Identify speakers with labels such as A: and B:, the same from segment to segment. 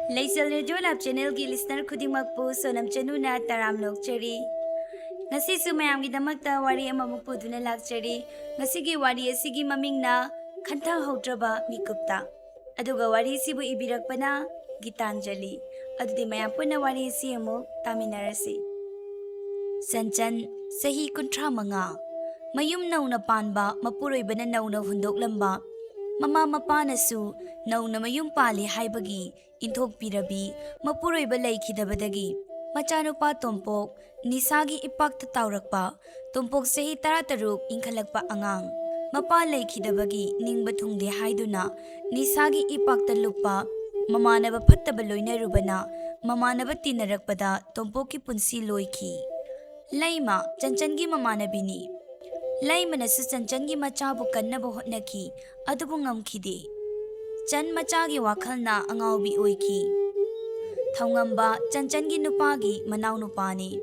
A: Leichal Radio Lab Channel gi listener khudingmakpu Sonam Chanu na taram nokchari. Ngasi su mayamgidamakta wari amamuk puduna lakchari. Ngasi gi wari asigi mamingna KHANTHAHOUDRABA MIKUPTA. Aduga wari sibu ibirakpana Geetanjali. Adudi mayam punna wari si amuk taminarasi. Sanchan sahi kuntra manga. Mayum nauna panba mapuroibana nauna hundok lamba. Mama mapanasu nauna mayum pali haibagi. Inthok pirabi mapuroiba laikhidabadagi machanupa tompok nisagi ipakta taurakpa tompok sahi tarataruk inkhalakpa angang mapa laikhidabagi ningba thungde haiduna nisagi ipakta lupa mamanaba phattaba loinarubana mamanaba tinarakpada tompokki punsi loikhi laima chanchangi mamanabini laimanasu chanchangi machabu kannabu hotnaki adubu ngamkhide Chan machagi wakhalna angaubi oiki. Thongamba chanchangi nupagi manau nupani.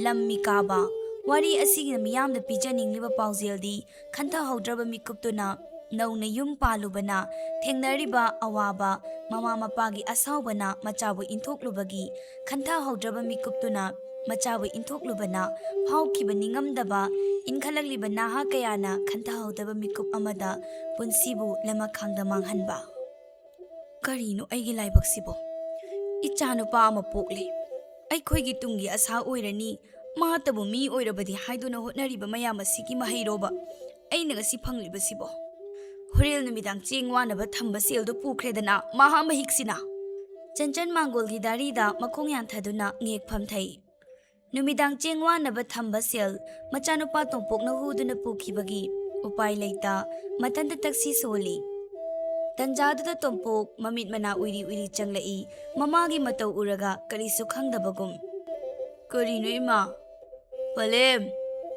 A: Lam mikaba. Wari asigi miyamda pijaningliba pauzildi. KHANTHAHOUDRABA MIKUPTUNA. Nauna yum palubana. Thengnariba awaba. Mama mapagi asaubana machabu intoklubagi. KHANTHAHOUDRABA MIKUPTUNA. Machabu intoklubana. Phaukiba ningamdaba. Inkalagliba naha kayana KHANTHAHOUDRABA mikup amada. Punsibu lamakhangda manghanba. Karino aigi laibak sibo. Ichanupa ama pokle. Aikhoigi tungi asa oirani. Mahatabu mi oirabadi haiduna hotnariba mayam asigi mahairoba. Aina ngasi phangliba sibo. Horel numidang chengwanaba thamba seldo pukredana maha mahiksina. Chanchan mangolgi darida makhong yanthaduna ngekpham thai. Numidang chengwanaba thamba sel machanupa tongpokna huduna pukhibagi. Upai leita matanda taksi soli. Tanjadada tompok mamit mana uiri changlai mamagi matau uraga karisu khangdabagum karino ima palem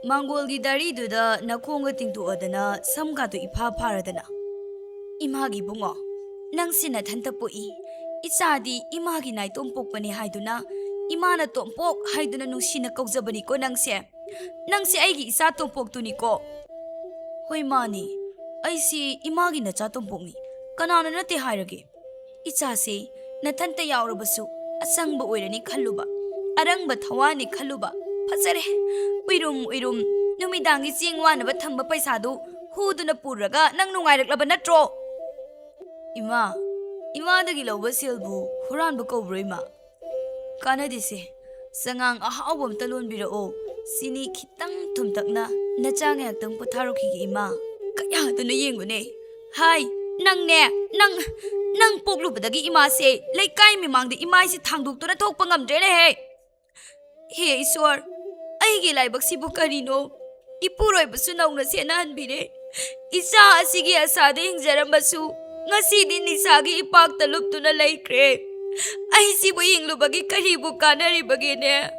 A: mangolgi dari duda nakhonga tingtu adana samga tu ipha pharadana imagi bungo nangsina thanta poi ichadi imagi nai tompok pani haiduna imana tompok haiduna nungsina kaujabani ko nangse aigi isa tompok tuni ko hoi mani aisi imagi na cha tompokni Kanana nate hairage. Ichase nathanta yaurabasu asangba oirani khalluba. Arangba thawani khalluba. Phasare. Uirum numidangi chengwanaba thamba paisadu huduna puraga nang nungailaklaba natro. Imadagi lawba selbu huranba kobro ima. Kanadise sangang ahawbam talon birao sini khitang thumtakna nachang yaktang potharokhigi ima. Kaya duna yengbane. Hai Nang poklubadagi ima se laikai mimangda imai si thangduktura thokpa ngamdrene he Iswar aigi laibak sibu karino ipuroibasu nauna senahanbire isa asigi asada hingjarambasu ngasidi nisagi ipakta luptuna laikre ai sibu hinglubagi karibu kanaribagine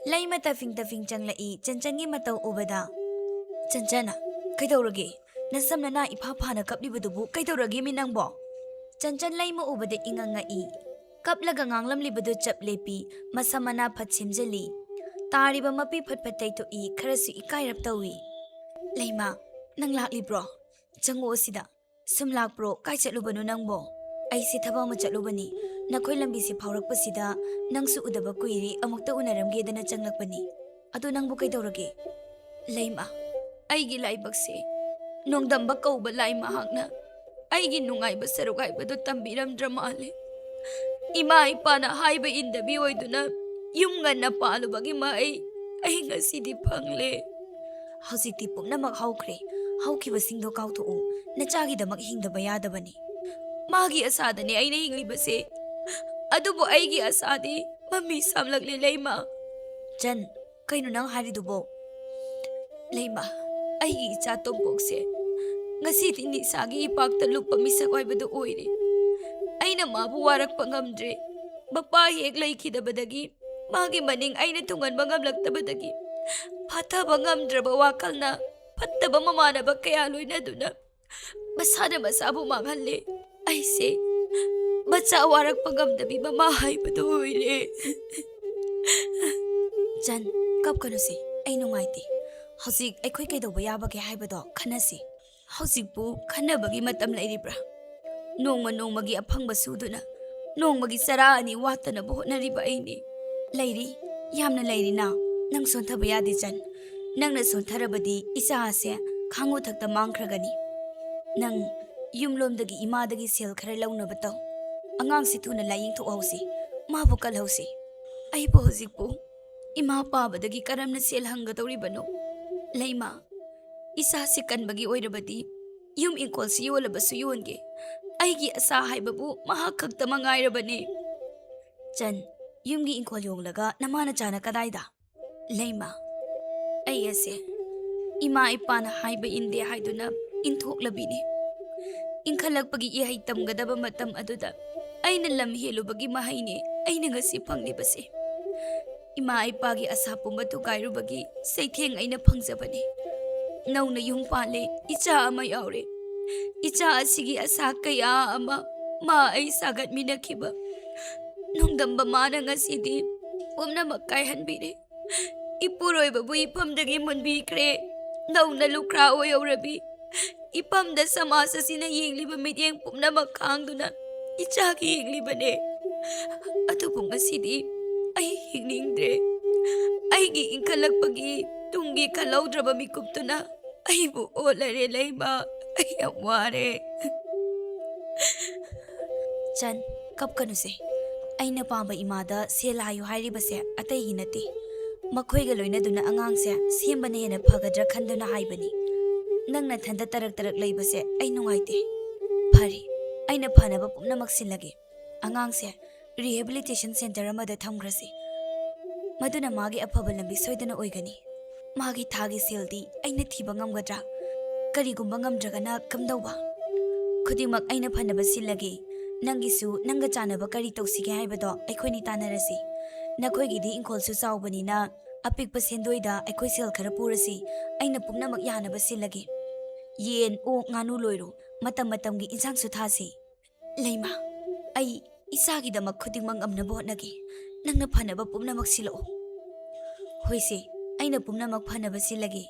A: laima tafing changlai chanchangi matau ubada chanchana kaidorage Nasamna na ipapana kaplibadubu kaidoragi minangbo. Chanchan laima ubade ingangai. Kaplaga nganglam libadu chaplepi masamana phatsimjali. Tariba mapi phatpatai to I kharasu ikairap tawi. Laima nang laklibro. Chango sida sumlak pro kai chatlubanu nangbo. Aisi thaba ma chatlubani. Nakhoi lambi si phaurakpasida nangsu udaba kuiri amukta unaramgedana changlakpani. Adu nangbu kaidoragi. Laima aigi laibakse Nongdamba kauba lai mahakna aigi nungaiba saruk haibadu tambiramdra male ima ipana haiba indabi oiduna yum nganna palubagi mai ai ngasidi phangle hausikti pumnamak haukre haukiba singdo kautho nachagidamak hingdaba yadabani magi asadane aina hinglibase adubo aigi asadi mami samlagle leima Chan kaino nang haridubo leima aigi icha tompokse ngasidi nisagi ipakta lupa misak oibadu oire aina mabu warakpa ngamdre bapa hek laikhidabadagi magi maning aina tunganba ngamlaktabadagi phathaba ngamdraba wakalna phattaba mamanaba kaya loinaduna masana masabu manghalle aise bacha warakpa ngamdabi mama haibadu oire Chan kapkanu se ai nungaite Hauzik aikhoi kaidoba yabage haibado khanasi Hauzik bu khanabagi matam lairibra Nongmagi aphangba suduna ꯅꯣꯡꯃꯒꯤ ꯆꯔꯥ ꯑꯅꯤ ꯋꯥꯠꯇꯅꯕ ꯍꯣꯠꯅꯔꯤꯕ ꯑꯩꯅꯤ ꯂꯩꯔꯤ ꯌꯥꯝꯅ ꯂꯩꯔꯤꯅ ꯅꯪ ꯁꯣꯟꯊꯕ ꯌꯥꯗꯦ ꯆꯟ ꯅꯪꯅ ꯁꯣꯟꯊꯔꯕꯗꯤ ꯏꯆꯥ ꯑꯁꯦ ꯈꯥꯡꯉꯨ ꯊꯛꯇ ꯃꯥꯡꯈ꯭ꯔꯒꯅꯤ ꯅꯪ ꯌꯨꯝꯂꯣꯝꯗꯒꯤ ꯏꯃꯥꯗꯒꯤ ꯁꯦꯜ ꯈꯔ ꯂꯧꯅꯕ ꯇꯧ ꯑꯉꯥꯡꯁꯤ ꯊꯨꯅ ꯂꯥꯌꯦꯡꯊꯣꯛꯍꯧꯁꯤ ꯃꯥꯕꯨ ꯀꯜꯍꯧꯁꯤ ꯑꯩꯕꯨ ꯍꯧꯖꯤꯛꯄꯨ ꯏꯃꯥ ꯄꯥꯕꯗꯒꯤ ꯀꯔꯝꯅ ꯁꯦꯜ ꯍꯪꯒꯗꯧꯔꯤꯕꯅꯣ ꯂꯩꯃ ꯏꯆꯥꯁꯤ ꯀꯟꯕꯒꯤ ꯑꯣꯏꯔꯕꯗꯤ ꯌꯨꯝ ꯏꯪꯈꯣꯜꯁꯤ ꯌꯣꯜꯂꯕꯁꯨ ꯌꯣꯟꯒꯦ ꯑꯩꯒꯤ ꯑꯁꯥ ꯍꯥꯏꯕꯕꯨ ꯃꯍꯥꯛ ꯈꯛꯇ ꯃꯉꯥꯏꯔꯕꯅꯤ ꯆꯟ ꯌꯨꯝꯒꯤ ꯏꯪꯈꯣꯜ ꯌꯣꯜꯂꯒ ꯅꯃꯥꯅ ꯆꯥꯅ ꯀꯗꯥꯏꯗ ꯂꯩꯃ ꯑꯩ ꯑꯁꯦ ꯏꯃꯥ ꯏꯄꯥꯅ ꯍꯥꯏꯕ ꯏꯟꯗꯦ ꯍꯥꯏꯗꯨꯅ ꯏꯟꯊꯣꯛꯂꯕꯤꯅꯤ ꯏꯟꯈꯠꯂꯛꯄꯒꯤ ꯏꯍꯩ ꯇꯝꯒꯗꯕ ꯃꯇꯝ ꯑꯗꯨꯗ ꯑꯩꯅ ꯂꯝ ꯍꯦꯜꯂꯨꯕꯒꯤ ꯃꯍꯩꯅꯤ ꯑꯩꯅ ꯉꯁꯤ ꯐꯪꯂꯤꯕꯁꯦ ꯏꯃꯥ ꯏꯄꯥꯒꯤ ꯑꯁꯥ ꯄꯨꯝꯕ ꯊꯨꯒꯥꯏꯔꯨꯕꯒꯤ ꯆꯩꯊꯦꯡ ꯑꯩꯅ ꯐꯪꯖꯕꯅꯤ ꯅꯧꯅ ꯌꯨꯝ ꯄꯥꯜꯂꯦ ꯏꯆꯥ ꯑꯃ ꯌꯥꯎꯔꯦ ꯏꯆꯥ ꯑꯁꯤꯒꯤ ꯑꯁꯥ ꯀꯌꯥ ꯑꯃ ꯃꯥ ꯑꯩ ꯁꯥꯒꯠꯃꯤꯟꯅꯈꯤꯕ ꯅꯨꯡꯗꯝꯕ ꯃꯥꯅ ꯉꯁꯤꯗꯤ ꯄꯨꯝꯅꯃꯛ ꯀꯥꯏꯍꯟꯕꯤꯔꯦ ꯏꯄꯨꯔꯣꯏꯕꯕꯨ ꯏꯐꯝꯗꯒꯤ ꯃꯨꯟꯕꯤꯈ꯭ꯔꯦ ꯅꯧꯅ ꯂꯨꯈ꯭ꯔꯥ ꯑꯣꯏꯍꯧꯔꯕꯤ ꯏꯄꯝꯗ ꯁꯃꯥꯖ ꯑꯁꯤꯅ ꯌꯦꯡꯂꯤꯕ ꯃꯤꯠꯌꯦꯡ ꯄꯨꯝꯅꯃꯛ ꯈꯥꯡꯗꯨꯅ ꯏꯆꯥꯒꯤ ꯌꯦꯡꯂꯤꯕꯅꯦ ꯑꯗꯨꯕꯨ ꯉꯁꯤꯗꯤ ꯑꯩ ꯍꯤꯡꯅꯤꯡꯗ꯭ꯔꯦ ꯑꯩꯒꯤ ꯏꯟꯈꯠꯂꯛꯄꯒꯤ ꯇꯨꯡꯒꯤ ꯈꯜꯍꯧꯗ꯭ꯔꯕ ꯃꯤꯀꯨꯞꯇꯨꯅ ꯑꯩꯕꯨ ꯑꯣꯠꯂꯔꯦ ꯂꯩꯃ ꯑꯩ ꯌꯥꯝ ꯋꯥꯔꯦ ꯆꯟ ꯀꯞꯀꯅꯨꯁꯦ ꯑꯩꯅ ꯄꯥꯝꯕ ꯏꯃꯥꯗ ꯁꯦꯜ ꯍꯥꯏꯌꯨ ꯍꯥꯏꯔꯤꯕꯁꯦ ꯑꯇꯩꯒꯤ ꯅꯠꯇꯦ ꯃꯈꯣꯏꯒ ꯂꯣꯏꯅꯗꯨꯅ ꯑꯉꯥꯡꯁꯦ ꯁꯦꯝꯕꯅ ꯍꯦꯟꯅ ꯐꯒꯗ꯭ꯔꯥ ꯈꯟꯗꯨꯅ ꯍꯥꯏꯕꯅꯤ ꯅꯪꯅ ꯊꯟꯗ ꯇꯔꯛ ꯂꯩꯕꯁꯦ ꯑꯩ ꯅꯨꯡꯉꯥꯏꯇꯦ ꯐꯔꯦ ꯑꯩꯅ ꯐꯅꯕ ꯄꯨꯝꯅꯃꯛ ꯁꯤꯜꯂꯒꯦ ꯑꯉꯥꯡꯁꯦ ꯔꯤꯍꯦꯕꯤꯂꯤꯇꯦꯁꯟ ꯁꯦꯟꯇꯔ ꯑꯃꯗ ꯊꯝꯈ꯭ꯔꯁꯤ ꯃꯗꯨꯅ ꯃꯥꯒꯤ ꯑꯐꯕ ꯂꯝꯕꯤ ꯁꯣꯏꯗꯅ ꯑꯣꯏꯒꯅꯤ ꯃꯥꯒꯤ ꯊꯥꯒꯤ ꯁꯦꯜꯗꯤ ꯑꯩꯅ ꯊꯤꯕ ꯉꯝꯒꯗ꯭ꯔꯥ ꯀꯔꯤꯒꯨꯝꯕ ꯉꯝꯗ꯭ꯔꯒꯅ ꯀꯝꯗꯧꯕ ꯈꯨꯗꯤꯡꯃꯛ ꯑꯩꯅ ꯐꯅꯕ ꯁꯤꯜꯂꯒꯦ ꯅꯪꯒꯤꯁꯨ ꯅꯪꯒ ꯆꯥꯅꯕ ꯀꯔꯤ ꯇꯧꯁꯤꯒꯦ ꯍꯥꯏꯕꯗꯣ ꯑꯩꯈꯣꯏꯅꯤ ꯇꯥꯟꯅꯔꯁꯤ ꯅꯈꯣꯏꯒꯤꯗꯤ ꯏꯪꯈꯣꯜꯁꯨ ꯆꯥꯎꯕꯅꯤꯅ ꯑꯄꯤꯛꯄ ꯁꯦꯟꯗꯣꯏꯗ ꯑꯩꯈꯣꯏ ꯁꯦꯜ ꯈꯔ ꯄꯨꯔꯁꯤ ꯑꯩꯅ ꯄꯨꯝꯅꯃꯛ ꯌꯥꯅꯕ ꯁꯤꯜꯂꯒꯦ ꯌꯦꯟ ꯑꯣꯛ ꯉꯥꯅꯨ ꯂꯣꯏꯔꯣ ꯃꯇꯝ ꯃꯇꯝꯒꯤ ꯏꯟꯁꯥꯡꯁꯨ ꯊꯥꯁꯤ ꯂꯩꯃ ꯑꯩ ꯏꯆꯥꯒꯤꯗꯃꯛ ꯈꯨꯗꯤꯡꯃꯛ ꯉꯝꯅꯕ ꯍꯣꯠꯅꯒꯦ ꯅꯪꯅ ꯐꯅꯕ ꯄꯨꯝꯅꯃꯛ ꯁꯤꯜꯂꯛꯑꯣ ꯍꯣꯏꯁꯦ ꯑꯩꯅ ꯄꯨꯝꯅꯃꯛ ꯐꯅꯕ ꯁꯤꯜꯂꯒꯦ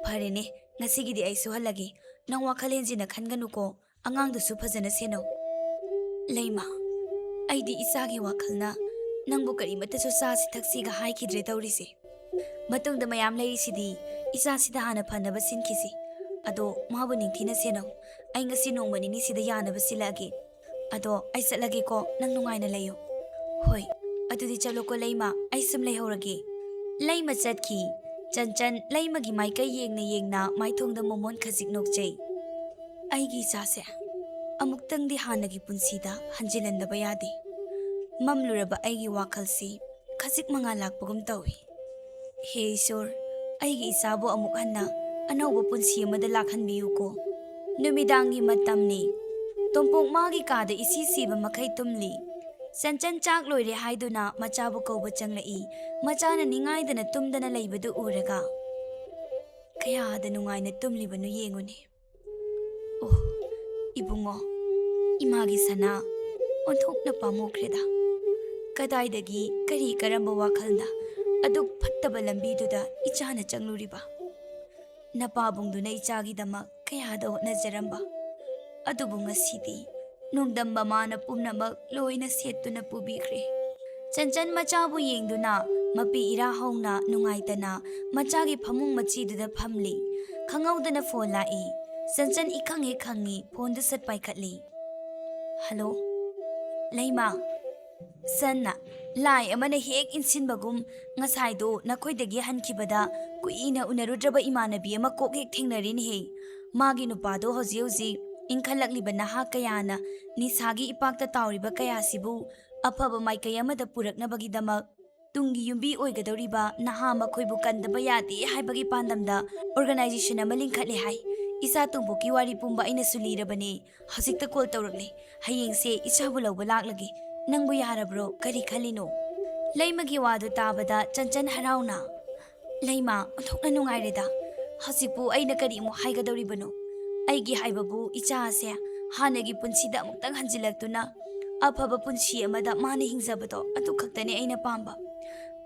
A: ꯐꯔꯦꯅꯦ ꯉꯁꯤꯒꯤꯗꯤ ꯑꯩ ꯁꯨꯍꯜꯂꯒꯦ ꯅꯪ ꯋꯥꯈꯜ ꯍꯦꯟꯖꯤꯟꯅ ꯈꯟꯒꯅꯨꯀꯣ ꯑꯉꯥꯡꯗꯨꯁꯨ ꯐꯖꯅ ꯁꯦꯟꯅꯧ ꯂꯩꯃ ꯑꯩꯗꯤ ꯏꯆꯥꯒꯤ ꯋꯥꯈꯜꯅ ꯅꯪꯕꯨ ꯀꯔꯤꯃꯠꯇꯁꯨ ꯆꯥꯁꯤ ꯊꯛꯁꯤꯒ ꯍꯥꯏꯈꯤꯗ꯭ꯔꯦ ꯇꯧꯔꯤꯁꯦ ꯃꯇꯨꯡꯗ ꯃꯌꯥꯝ ꯂꯩꯔꯤꯁꯤꯗꯤ ꯏꯆꯥꯁꯤꯗ ꯍꯥꯟꯅ ꯐꯅꯕ ꯁꯤꯟꯈꯤꯁꯤ ꯑꯗꯣ ꯃꯥꯕꯨ ꯅꯤꯡꯊꯤꯅ ꯁꯦꯟꯅꯧ ꯑꯩ ꯉꯁꯤ ꯅꯣꯡꯃ ꯅꯤꯅꯤꯁꯤꯗ ꯌꯥꯅꯕ ꯁꯤꯜꯂꯛꯑꯒꯦ ꯑꯗꯣ ꯑꯩ ꯆꯠꯂꯒꯦꯀꯣ ꯅꯪ ꯅꯨꯡꯉꯥꯏꯅ ꯂꯩꯌꯨ ꯍꯣꯏ ꯑꯗꯨꯗꯤ ꯆꯠꯂꯣꯀꯣ ꯂꯩꯃ ꯑꯩ ꯁꯨꯝ ꯂꯩꯍꯧꯔꯒꯦ ꯂꯩꯃ ꯆꯠꯈꯤ ꯆꯟꯆꯟ ꯂꯩꯃꯒꯤ ꯃꯥꯏꯀꯩ ꯌꯦꯡꯅ ꯃꯥꯏꯊꯣꯡꯗ ꯃꯣꯃꯣꯟ ꯈꯖꯤꯛ ꯅꯣꯛꯆꯩ ꯑꯩꯒꯤ ꯏꯆꯥꯁꯦ ꯑꯃꯨꯛꯇꯪꯗꯤ ꯍꯥꯟꯅꯒꯤ ꯄꯨꯟꯁꯤꯗ ꯍꯟꯖꯤꯜꯍꯟꯗꯕ ꯌꯥꯗꯦ ꯃꯝꯂꯨꯔꯕ ꯑꯩꯒꯤ ꯋꯥꯈꯜꯁꯤ ꯈꯖꯤꯛ ꯃꯉꯥꯜ ꯂꯥꯛꯄꯒꯨꯝ ꯇꯧꯏ ꯍꯦ ꯏꯁꯣꯔ ꯑꯩꯒꯤ ꯏꯆꯥꯕꯨ ꯑꯃꯨꯛ ꯍꯟꯅ ꯑꯅꯧꯕ ꯄꯨꯟꯁꯤ ꯑꯃꯗ ꯂꯥꯛꯍꯟꯕꯤꯌꯨꯀꯣ ꯅꯨꯃꯤꯗꯥꯡꯒꯤ ꯃꯇꯝꯅꯤ ꯇꯣꯝꯄꯣꯛ ꯃꯥꯒꯤ ꯀꯥꯗ ꯏꯁꯤ ꯁꯤꯕ ꯃꯈꯩ ꯇꯨꯝꯂꯤ ꯆꯟꯆꯟ ꯆꯥꯛ ꯂꯣꯏꯔꯦ ꯍꯥꯏꯗꯨꯅ ꯃꯆꯥꯕꯨ ꯀꯧꯕ ꯆꯪꯂꯛꯏ ꯃꯆꯥꯅ ꯅꯤꯡꯉꯥꯏꯗꯅ ꯇꯨꯝꯗꯅ ꯂꯩꯕꯗꯨ ꯎꯔꯒ ꯀꯌꯥꯗ ꯅꯨꯡꯉꯥꯏꯅ ꯇꯨꯝꯂꯤꯕꯅꯣ ꯌꯦꯡꯉꯨꯅꯤ ꯑꯣ ꯏꯕꯨꯡꯉꯣ ꯏꯃꯥꯒꯤ ꯁꯅꯥ ꯑꯣꯟꯊꯣꯛꯅ ꯄꯥꯝꯃꯨꯈ꯭ꯔꯦꯗ ꯀꯗꯥꯏꯗꯒꯤ ꯀꯔꯤ ꯀꯔꯝꯕ ꯋꯥꯈꯜꯅ ꯑꯗꯨꯛ ꯐꯠꯇꯕ ꯂꯝꯕꯤꯗꯨꯗ ꯏꯆꯥꯅ ꯆꯪꯂꯨꯔꯤꯕ ꯅꯄꯥꯕꯨꯡꯗꯨꯅ ꯏꯆꯥꯒꯤꯗꯃꯛ ꯀꯌꯥꯗ ꯍꯣꯠꯅꯖꯔꯝꯕ ꯑꯗꯨꯕꯨ ꯉꯁꯤꯗꯤ ꯅꯨꯡꯗꯝꯕ ꯃꯥꯅ ꯄꯨꯝꯅꯃꯛ ꯂꯣꯏꯅ ꯁꯦꯠꯇꯨꯅ ꯄꯨꯕꯤꯈ꯭ꯔꯦ ꯆꯟꯆꯟ ꯃꯆꯥꯕꯨ ꯌꯦꯡꯗꯨꯅ ꯃꯄꯤ ꯏꯔꯥ ꯍꯧꯅ ꯅꯨꯡꯉꯥꯏꯇꯅ ꯃꯆꯥꯒꯤ ꯐꯃꯨꯡ ꯃꯆꯤꯗꯨꯗ ꯐꯝꯂꯤ ꯈꯪꯍꯧꯗꯅ ꯐꯣꯟ ꯂꯥꯛꯏ ꯆꯟꯆꯟ ꯏꯈꯪ ꯍꯦꯛ ꯈꯪꯉꯤ ꯐꯣꯟꯗꯨ ꯁꯠ ꯄꯥꯏꯈꯠꯂꯤ ꯍꯜꯂꯣ ꯂꯩꯃ ꯁꯟꯅ ꯂꯥꯏ ꯑꯃꯅ ꯍꯦꯛ ꯏꯟꯁꯤꯟꯕꯒꯨꯝ ꯉꯁꯥꯏꯗꯣ ꯅꯈꯣꯏꯗꯒꯤ ꯍꯟꯈꯤꯕꯗ ꯀꯨꯏꯅ ꯎꯅꯔꯨꯗ꯭ꯔꯕ ꯏꯃꯥꯟꯅꯕꯤ ꯑꯃ ꯀꯣꯛ ꯍꯦꯛ ꯊꯦꯡꯅꯔꯤꯅꯦꯍꯦ ꯃꯥꯒꯤ ꯅꯨꯄꯥꯗꯣ ꯍꯧꯖꯤꯛ ꯏꯟꯈꯠꯂꯛꯂꯤꯕ ꯅꯍꯥ ꯀꯌꯥꯅ ꯅꯤꯁꯥꯒꯤ ꯏꯄꯥꯛꯇ ꯇꯥꯎꯔꯤꯕ ꯀꯌꯥꯁꯤꯕꯨ ꯑꯐꯕ ꯃꯥꯏꯀꯩ ꯑꯃꯗ ꯄꯨꯔꯛꯅꯕꯒꯤꯗꯃꯛ ꯇꯨꯡꯒꯤ ꯌꯨꯝꯕꯤ ꯑꯣꯏꯒꯗꯧꯔꯤꯕ ꯅꯍꯥ ꯃꯈꯣꯏꯕꯨ ꯀꯟꯗꯕ ꯌꯥꯗꯦ ꯍꯥꯏꯕꯒꯤ ꯄꯥꯟꯗꯝꯗ ꯑꯣꯔꯒꯅꯥꯏꯖꯦꯁꯟ ꯑꯃ ꯂꯤꯡꯈꯠꯂꯦ ꯍꯥꯏ ꯏꯆꯥ ꯇꯣꯡꯕꯣꯛꯀꯤ ꯋꯥꯔꯤ ꯄꯨꯝꯕ ꯑꯩꯅꯁꯨ ꯂꯤꯔꯕꯅꯦ ꯍꯧꯖꯤꯛꯇ ꯀꯣꯜ ꯇꯧꯔꯛꯂꯦ ꯍꯌꯦꯡꯁꯦ ꯏꯆꯥꯕꯨ ꯂꯧꯕ ꯂꯥꯛꯂꯒꯦ ꯅꯪꯕꯨ ꯌꯥꯔꯕ꯭ꯔꯣ ꯀꯔꯤ ꯈꯜꯂꯤꯅꯣ ꯂꯩꯃꯒꯤ ꯋꯥꯗꯨ ꯇꯥꯕꯗ ꯆꯟꯆꯟ ꯍꯔꯥꯎꯅ ꯂꯩꯃ ꯑꯣꯟꯊꯣꯛꯅ ꯅꯨꯡꯉꯥꯏꯔꯦꯗ ꯍꯧꯖꯤꯛꯄꯨ ꯑꯩꯅ ꯀꯔꯤ ꯑꯃꯨꯛ ꯍꯥꯏꯒꯗꯧꯔꯤꯕꯅꯣ ꯑꯩꯒꯤ ꯍꯥꯏꯕꯕꯨ ꯏꯆꯥ ꯑꯁꯦ ꯍꯥꯟꯅꯒꯤ ꯄꯨꯟꯁꯤꯗ ꯑꯃꯨꯛꯇꯪ ꯍꯟꯖꯤꯜꯂꯛꯇꯨꯅ ꯑꯐꯕ ꯄꯨꯟꯁꯤ ꯑꯃꯗ ꯃꯥꯅ ꯍꯤꯡꯖꯕꯗꯣ ꯑꯗꯨ ꯈꯛꯇꯅꯦ ꯑꯩꯅ ꯄꯥꯝꯕ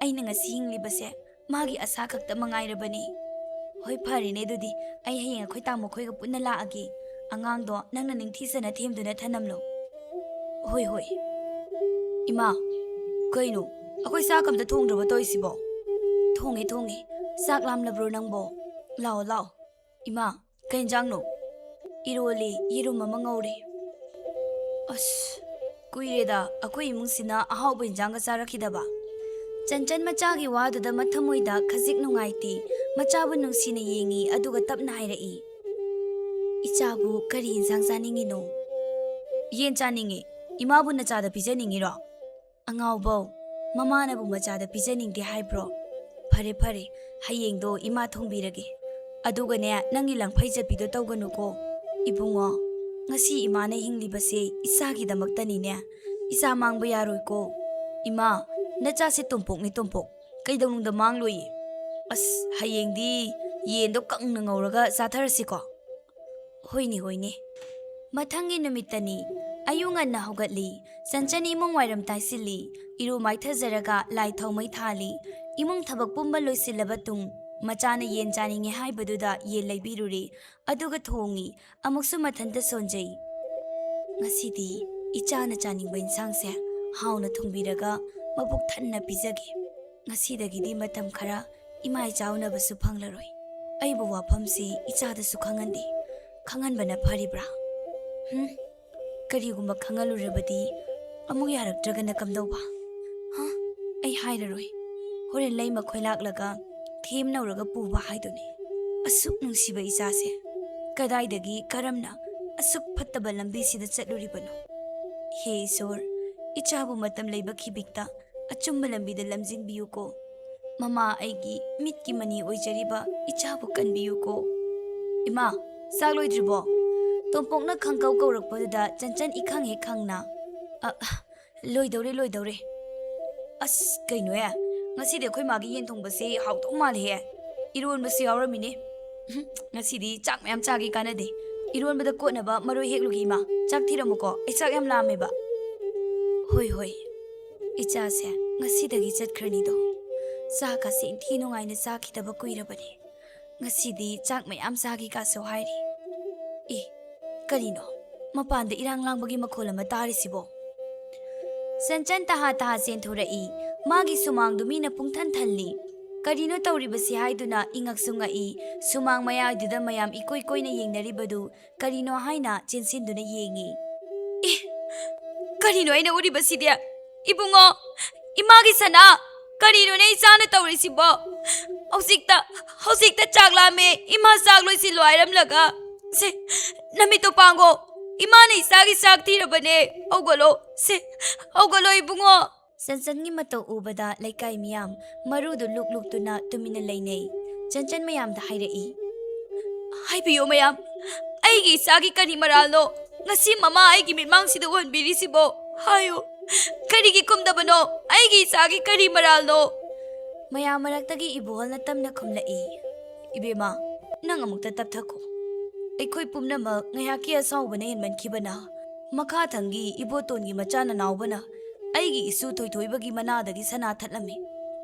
A: ꯑꯩꯅ ꯉꯁꯤ ꯍꯤꯡꯂꯤꯕꯁꯦ ꯃꯥꯒꯤ ꯑꯁꯥ ꯈꯛꯇ ꯃꯉꯥꯏꯔꯕꯅꯤ ꯍꯣꯏ ꯐꯔꯦꯅꯦ ꯑꯗꯨꯗꯤ ꯑꯩ ꯍꯌꯦꯡ ꯑꯩꯈꯣꯏ ꯇꯥꯃꯣꯈꯣꯏꯒ ꯄꯨꯟꯅ ꯂꯥꯛꯑꯒꯦ ꯑꯉꯥꯡꯗꯣ ꯅꯪꯅ ꯅꯤꯡꯊꯤꯖꯅ ꯊꯦꯝꯗꯨꯅ ꯊꯅꯝꯂꯣ ꯍꯣꯏ Ima, kaino, ako'y sak amta thongdraba toisibo. Thonge, sak lamlabro nangbo. Lao. Ima, kay enjangno? Iroli, yerum ama ngaure. Kuireda, ako'y imungsina ahawba enjangga charakidaba. Chanchan machagi waduda mathamoida khajik nungaiti, machabu nungsina yengi aduga tapna hairai. Ichabu kari enjang chaningino? Yen chaningi, imabu nachada pijaningiro. Angawbo, mamanabu machada pijaningde haibro. Pare, hayengdo ima thongbirage. Adugane nangi langphai chapido tawganuko. Ibungo, ngasi imana hinglibase isagidamaktani isa mangba yaroiko. Ima, nachase tumpok ni tumpok. Kaidawngda mangloi. Hayengdi yendo kangna ngauraga satharasiko. Hoine. Mathangi numitani ayunganna hogatli. Sanchani imong wairam taisili. Iru maithazaraga lai thawmai thali. Imong thabak pumba loisilaba tung machana yen chaninge haibaduda yen laibiruri aduga thongi amuksu mathanta sonjai. Ngasidi ichana chaningba insangse hauna thongbiraga mabuk thanna pijage. Ngasidagidi matam khara ima ichauna basu phanglaroi. Aibu wafamsi ichada su khangandi. Khanganbana pharibra. Karigumba khangalurabadi amuk yarakdragana kamdauba. Ai hairaroi. Horen lay makhoilak them nauraga puba haiduni. Asuk nungsiba isase. Kadaidagi karamna asuk fattaba lambi sida chatluribano. He Isor, ichabu matam layba khibikta achumba lambida lamjingbiyuko. Mama aigi mitki mani oijariba ichabu kanbiyuko. Ima, sagloidribo. Tompokna khangkau kaurakpaduda chanchan ikhang he khangna. Loidore. Kainoya. Ngasi de khoi magi yen thongbase hawtong malhe. Ironbase yawramine. Ngasi chak mayam chagi kanade. Ironbada kotnaba maroi heklugi ma. Chak thiramuko. Chak yam lameba. Hoi. Ichase ngasi dagi chatkrani do. Chaka se inthi nungaina chakhidaba kuirabani. Ngasi di chak mayam chagi ka so hairi. Karino. Mapanda irang langbagi makhol ama tarisibo. Sanchan taha senturai. Magi sumang dumina pungthan thalli. Karino tauribasi haiduna ingak sungai. Sumang maya duda mayam ikoi na yengnaribadu. Karino haina chensinduna yengi. Karino aina uribasi dia. Ibungo, imagi sana. Karino na isana taurisibo. Hausikta chaklame. Ima sakloisi loairam laga. Se, namito pango. Imana isagi sakti rabane. Augalo ibungo. Sansangi matau ubada laikai miyam marudu luk tuna tumina lainay. Chanchan mayam da hairai. Haibiyo mayam. Aigi isagi kani maralno. Ngasi mama aigi mitmang sida wanbirisibo. Hayo. Karigi kumdabano. Aigi isagi kani maralno. Mayam maraktagi ibuhal na tamna kumlai. Ibema, nang amukta tapthako. Aikoi pumnamak ngayaki asawbana hinmankibana. Makathangi ibotongi machana naubana. Aigi isu thoithoibagi manadagi sana thatlame.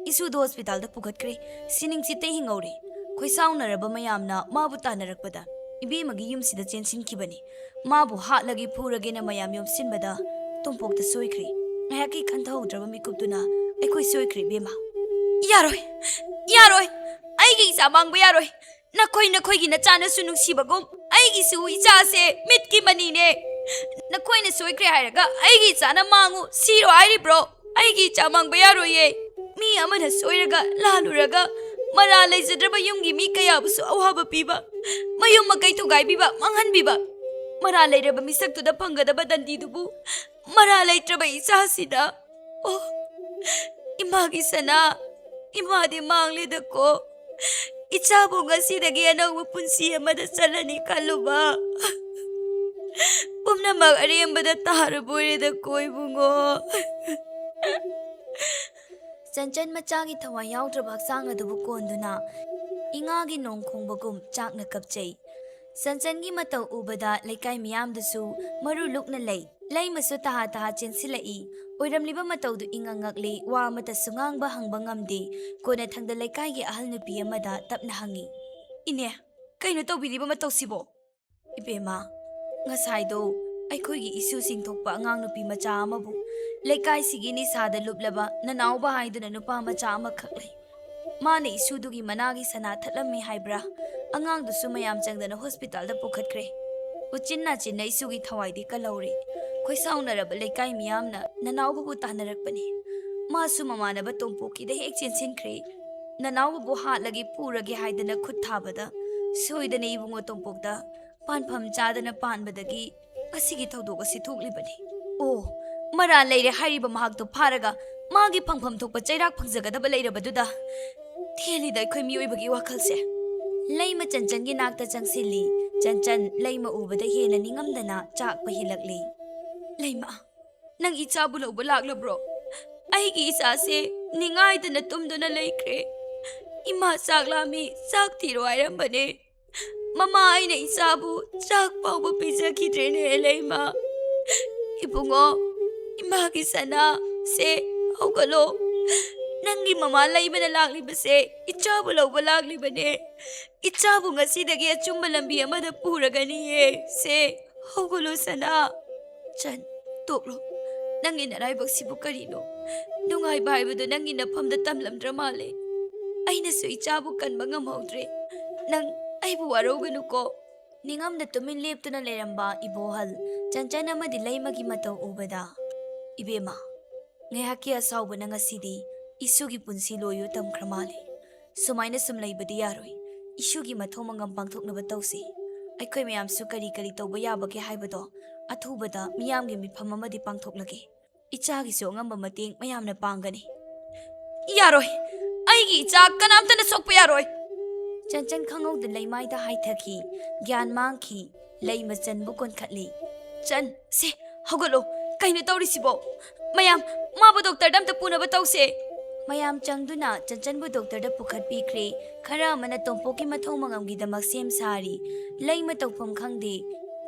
A: Isu do hospital da pugatkre. Sining site hingaure. Khoi saunaraba mayamna mabu tanarakpada. Ibemagi yumsida chensinkibani. Mabu hatlagi phuragena mayam yomsinbada. Tompokta soikre. Ngayaki KHANTHAHOUDRABA MIKUPTUNA aikoi soikre bema. Yaroi. Aigi isa mangba yaroi. Nakoi nachana su nungsibagum. Aigi su isase mitki manine. Nakoina soikre hairaga aigi chana mangu siro airibro. Aigi cha mangba yaroye. Mi amana soiraga laluraga mara leijadraba yumgi mi kayabusu awhaba piba. Mayum makai tugai biba manghanbiba. Mara leiraba misaktuda phangadaba dandidubu. Mara leitraba isasida. Imagi sana. Imadi manglidako. Ichabu ngasidagi anawba punsi amada salani kaluba. Pumnamak ariyambada taharabuyeda koibungo. Chanchan machagi thawai yaudraba haksang adubu konduna ingagi nongkhongbagum chakna kapchai. Sanchangi matau ubada laikai miyamdasu maru lukna lay masu taha chensilai. Oiramliba mataudu ingangakli wa mata sungangbba hangba ngamde kona thangda laikai gi ahal nupi amada tapna hangi. Ine, kaino tawbiriba matausibo? Ibema, ngasaido ꯑꯩꯈꯣꯏꯒꯤ ꯏꯁꯨꯁꯤꯡ ꯊꯣꯛꯄ ꯑꯉꯥꯡ ꯅꯨꯄꯤ ꯃꯆꯥ ꯑꯃꯕꯨ ꯂꯩꯀꯥꯏꯁꯤꯒꯤ ꯅꯤꯁꯥꯗ ꯂꯨꯞꯂꯕ ꯅꯅꯥꯎꯕ ꯍꯥꯏꯗꯨꯅ ꯅꯨꯄꯥ ꯃꯆꯥ ꯑꯃꯈꯛ ꯂꯩ꯫ ꯃꯥꯅ ꯏꯁꯨꯗꯨꯒꯤ ꯃꯅꯥꯒꯤ ꯁꯅꯥ ꯊꯠꯂꯝꯃꯤ ꯍꯥꯏꯕ꯭ꯔꯥ, ꯑꯉꯥꯡꯗꯨꯁꯨ ꯃꯌꯥꯝ ꯆꯪꯗꯅ ꯍꯣꯁꯄꯤꯇꯥꯜꯗ ꯄꯨꯈꯠꯈ꯭ꯔꯦ꯫ ꯎꯆꯤꯟ ꯅꯥꯆꯤꯟꯅ ꯏꯁꯨꯒꯤ ꯊꯋꯥꯏꯗꯤ ꯀꯜꯍꯧꯔꯦ꯫ ꯈꯣꯏꯁꯥꯎꯅꯔꯕ ꯂꯩꯀꯥꯏ ꯃꯤꯌꯥꯝꯅ ꯅꯅꯥꯎꯕꯕꯨ ꯇꯥꯟꯅꯔꯛꯄꯅꯤ꯫ ꯃꯥꯁꯨ ꯃꯃꯥꯟꯅꯕ ꯇꯣꯝꯄꯣꯛꯀꯤꯗ ꯍꯦꯛ ꯆꯦꯟꯁꯤꯟꯈ꯭ꯔꯦ꯫ ꯅꯅꯥꯎꯕꯕꯨ ꯍꯥꯠꯂꯒꯦ ꯄꯨꯔꯒꯦ ꯍꯥꯏꯗꯅ ꯈꯨꯠ ꯊꯥꯕꯗ ꯁꯣꯏꯗꯅ ꯏꯕꯨꯡꯉꯣ ꯇꯣꯝꯄꯣꯛꯇ ꯄꯥꯟꯐꯝ ꯆꯥꯗꯅ ꯄꯥꯟꯕꯗꯒꯤ ꯑꯁꯤꯒꯤ ꯊꯧꯗꯣꯛ ꯑꯁꯤ ꯊꯣꯛꯂꯤꯕꯅꯤ꯫ ꯑꯣ, ꯃꯔꯥꯜ ꯂꯩꯔꯦ ꯍꯥꯏꯔꯤꯕ ꯃꯍꯥꯛꯇꯣ ꯐꯥꯔꯒ ꯃꯥꯒꯤ ꯐꯪꯐꯝ ꯊꯣꯛꯄ ꯆꯩꯔꯥꯛ ꯐꯪꯖꯒꯗꯕ ꯂꯩꯔꯕꯗꯨꯗ ꯊꯦꯜꯂꯤꯗ ꯑꯩꯈꯣꯏ ꯃꯤꯑꯣꯏꯕꯒꯤ ꯋꯥꯈꯜꯁꯦ꯫ ꯂꯩꯃ ꯆꯟꯆꯟꯒꯤ ꯅꯥꯛꯇ ꯆꯪꯁꯤꯜꯂꯤ꯫ ꯆꯟꯆꯟ ꯂꯩꯃ ꯎꯕꯗ ꯍꯦꯟꯅ ꯅꯤꯡꯉꯝꯗꯅ ꯆꯥꯛꯄ ꯍꯦꯜꯂꯛꯂꯤ꯫ ꯂꯩꯃ, ꯅꯪ ꯏꯆꯥꯕꯨ ꯂꯧꯕ ꯂꯥꯛꯂꯕ꯭ꯔꯣ? ꯑꯩꯒꯤ ꯏꯆꯥꯁꯦ ꯅꯤꯡꯉꯥꯏꯗꯅ ꯇꯨꯝꯗꯨꯅ ꯂꯩꯈ꯭ꯔꯦ꯫ ꯏꯃꯥ ꯆꯥꯛ ꯂꯥꯝꯃꯤ, ꯆꯥꯛ ꯊꯤꯔꯣ ꯍꯥꯏꯔꯝꯕꯅꯦ꯫ ꯃꯃꯥ ꯑꯩꯅ ꯏꯆꯥꯕꯨ ꯆꯥꯛ ꯐꯥꯎꯕ ꯄꯤꯖꯈꯤꯗ꯭ꯔꯦꯅꯦ ꯂꯩꯃ꯫ ꯏꯕꯨꯡꯉꯣ, ꯏꯃꯥꯒꯤ ꯁꯅꯥ ꯁꯦ ꯍꯧꯒꯠꯂꯣ꯫ ꯅꯪꯒꯤ ꯃꯃꯥ ꯂꯩꯃꯅ ꯂꯥꯛꯂꯤꯕꯁꯦ ꯏꯆꯥꯕꯨ ꯂꯧꯕ ꯂꯥꯛꯂꯤꯕꯅꯦ꯫ ꯏꯆꯥꯕꯨ ꯉꯁꯤꯗꯒꯤ ꯑꯆꯨꯝꯕ ꯂꯝꯕꯤ ꯑꯃꯗ ꯄꯨꯔꯒꯅꯤꯌꯦ꯫ ꯁꯦ ꯍꯧꯒꯠꯂꯣ ꯁꯅꯥ꯫ ꯆꯟ, ꯇꯣꯛꯂꯣ, ꯅꯪꯒꯤ ꯅꯔꯥꯏꯕꯛꯁꯤꯕꯨ ꯀꯔꯤꯅꯣ? ꯅꯨꯡꯉꯥꯏꯕ ꯍꯥꯏꯕꯗꯨ ꯅꯪꯒꯤ ꯅꯐꯝꯗ ꯇꯝꯂꯝꯗ꯭ꯔ ꯃꯥꯜꯂꯦ꯫ ꯑꯩꯅꯁꯨ ꯏꯆꯥꯕꯨ ꯀꯟꯕ ꯉꯝꯍꯧꯗ꯭ꯔꯦ꯫ ꯅꯪ ꯑꯩꯕꯨ ꯋꯥꯔꯧꯒꯅꯨꯀꯣ꯫ ꯅꯤꯡꯉꯝꯗ ꯇꯨꯃꯤꯟ ꯂꯦꯞꯇꯨꯅ ꯂꯩꯔꯝꯕ ꯏꯕꯣꯍꯜ ꯆꯟꯆꯟ ꯑꯃꯗꯤ ꯂꯩꯃꯒꯤ ꯃꯇꯧ ꯎꯕꯗ, ꯏꯕꯦꯝꯃ, ꯉꯥꯏꯍꯥꯛꯀꯤ ꯑꯁꯥꯎꯕꯅ ꯉꯁꯤꯗꯤ ꯏꯁꯨꯒꯤ ꯄꯨꯟꯁꯤ ꯂꯣꯏꯌꯨ ꯇꯝꯈ꯭ꯔ ꯃꯥꯜꯂꯦ꯫ ꯁꯨꯃꯥꯏꯅ ꯁꯨꯝ ꯂꯩꯕꯗꯤ ꯌꯥꯔꯣꯏ꯫ ꯏꯁꯨꯒꯤ ꯃꯊꯧ ꯃꯉꯝ ꯄꯥꯡꯊꯣꯛꯅꯕ ꯇꯧꯁꯤ꯫ ꯑꯩꯈꯣꯏ ꯃꯌꯥꯝꯁꯨ ꯀꯔꯤ ꯀꯔꯤ ꯇꯧꯕ ꯌꯥꯕꯒꯦ ꯍꯥꯏꯕꯗꯣ ꯑꯊꯨꯕꯗ ꯃꯤꯌꯥꯝꯒꯤ ꯃꯤꯐꯝ ꯑꯃꯗꯤ ꯄꯥꯡꯊꯣꯛꯂꯒꯦ꯫ ꯏꯆꯥꯒꯤꯁꯨ ꯑꯉꯝꯕ ꯃꯇꯦꯡ ꯃꯌꯥꯝꯅ ꯄꯥꯡꯒꯅꯤ꯫ ꯌꯥꯔꯣꯏ, ꯑꯩꯒꯤ ꯏꯆꯥ ꯀꯅꯥꯝꯇꯅ ꯁꯣꯛꯄ ꯌꯥꯔꯣꯏ꯫ ꯆꯟꯆꯟ ꯈꯪꯍꯧꯗ ꯂꯩꯃꯥꯏꯗ ꯍꯥꯏꯊꯈꯤ꯫ ꯒ꯭ꯌꯥꯟ ꯃꯥꯡꯈꯤ꯫ ꯂꯩꯃ ꯆꯟꯕꯨ ꯀꯣꯟꯈꯠꯂꯤ꯫ ꯆꯟ, ꯁꯦ ꯍꯧꯒꯠꯂꯣ꯫ ꯀꯩꯅꯣ ꯇꯧꯔꯤꯁꯤꯕꯣ? ꯃꯌꯥꯝ, ꯃꯥꯕꯨ ꯗꯣꯛꯇꯔꯗ ꯑꯝꯇ ꯄꯨꯅꯕ ꯇꯧꯁꯦ꯫ ꯃꯌꯥꯝ ꯆꯪꯗꯨꯅ ꯆꯟꯆꯟꯕꯨ ꯗꯣꯛꯇꯔꯗ ꯄꯨꯈꯠꯄꯤꯈ꯭ꯔꯦ꯫ ꯈꯔ ꯑꯃꯅ ꯇꯣꯝꯄꯣꯛꯀꯤ ꯃꯊꯧ ꯃꯉꯝꯒꯤꯗꯃꯛ ꯁꯦꯝ ꯁꯥꯔꯤ꯫ ꯂꯩꯃ ꯇꯧꯐꯝ ꯈꯪꯗꯦ꯫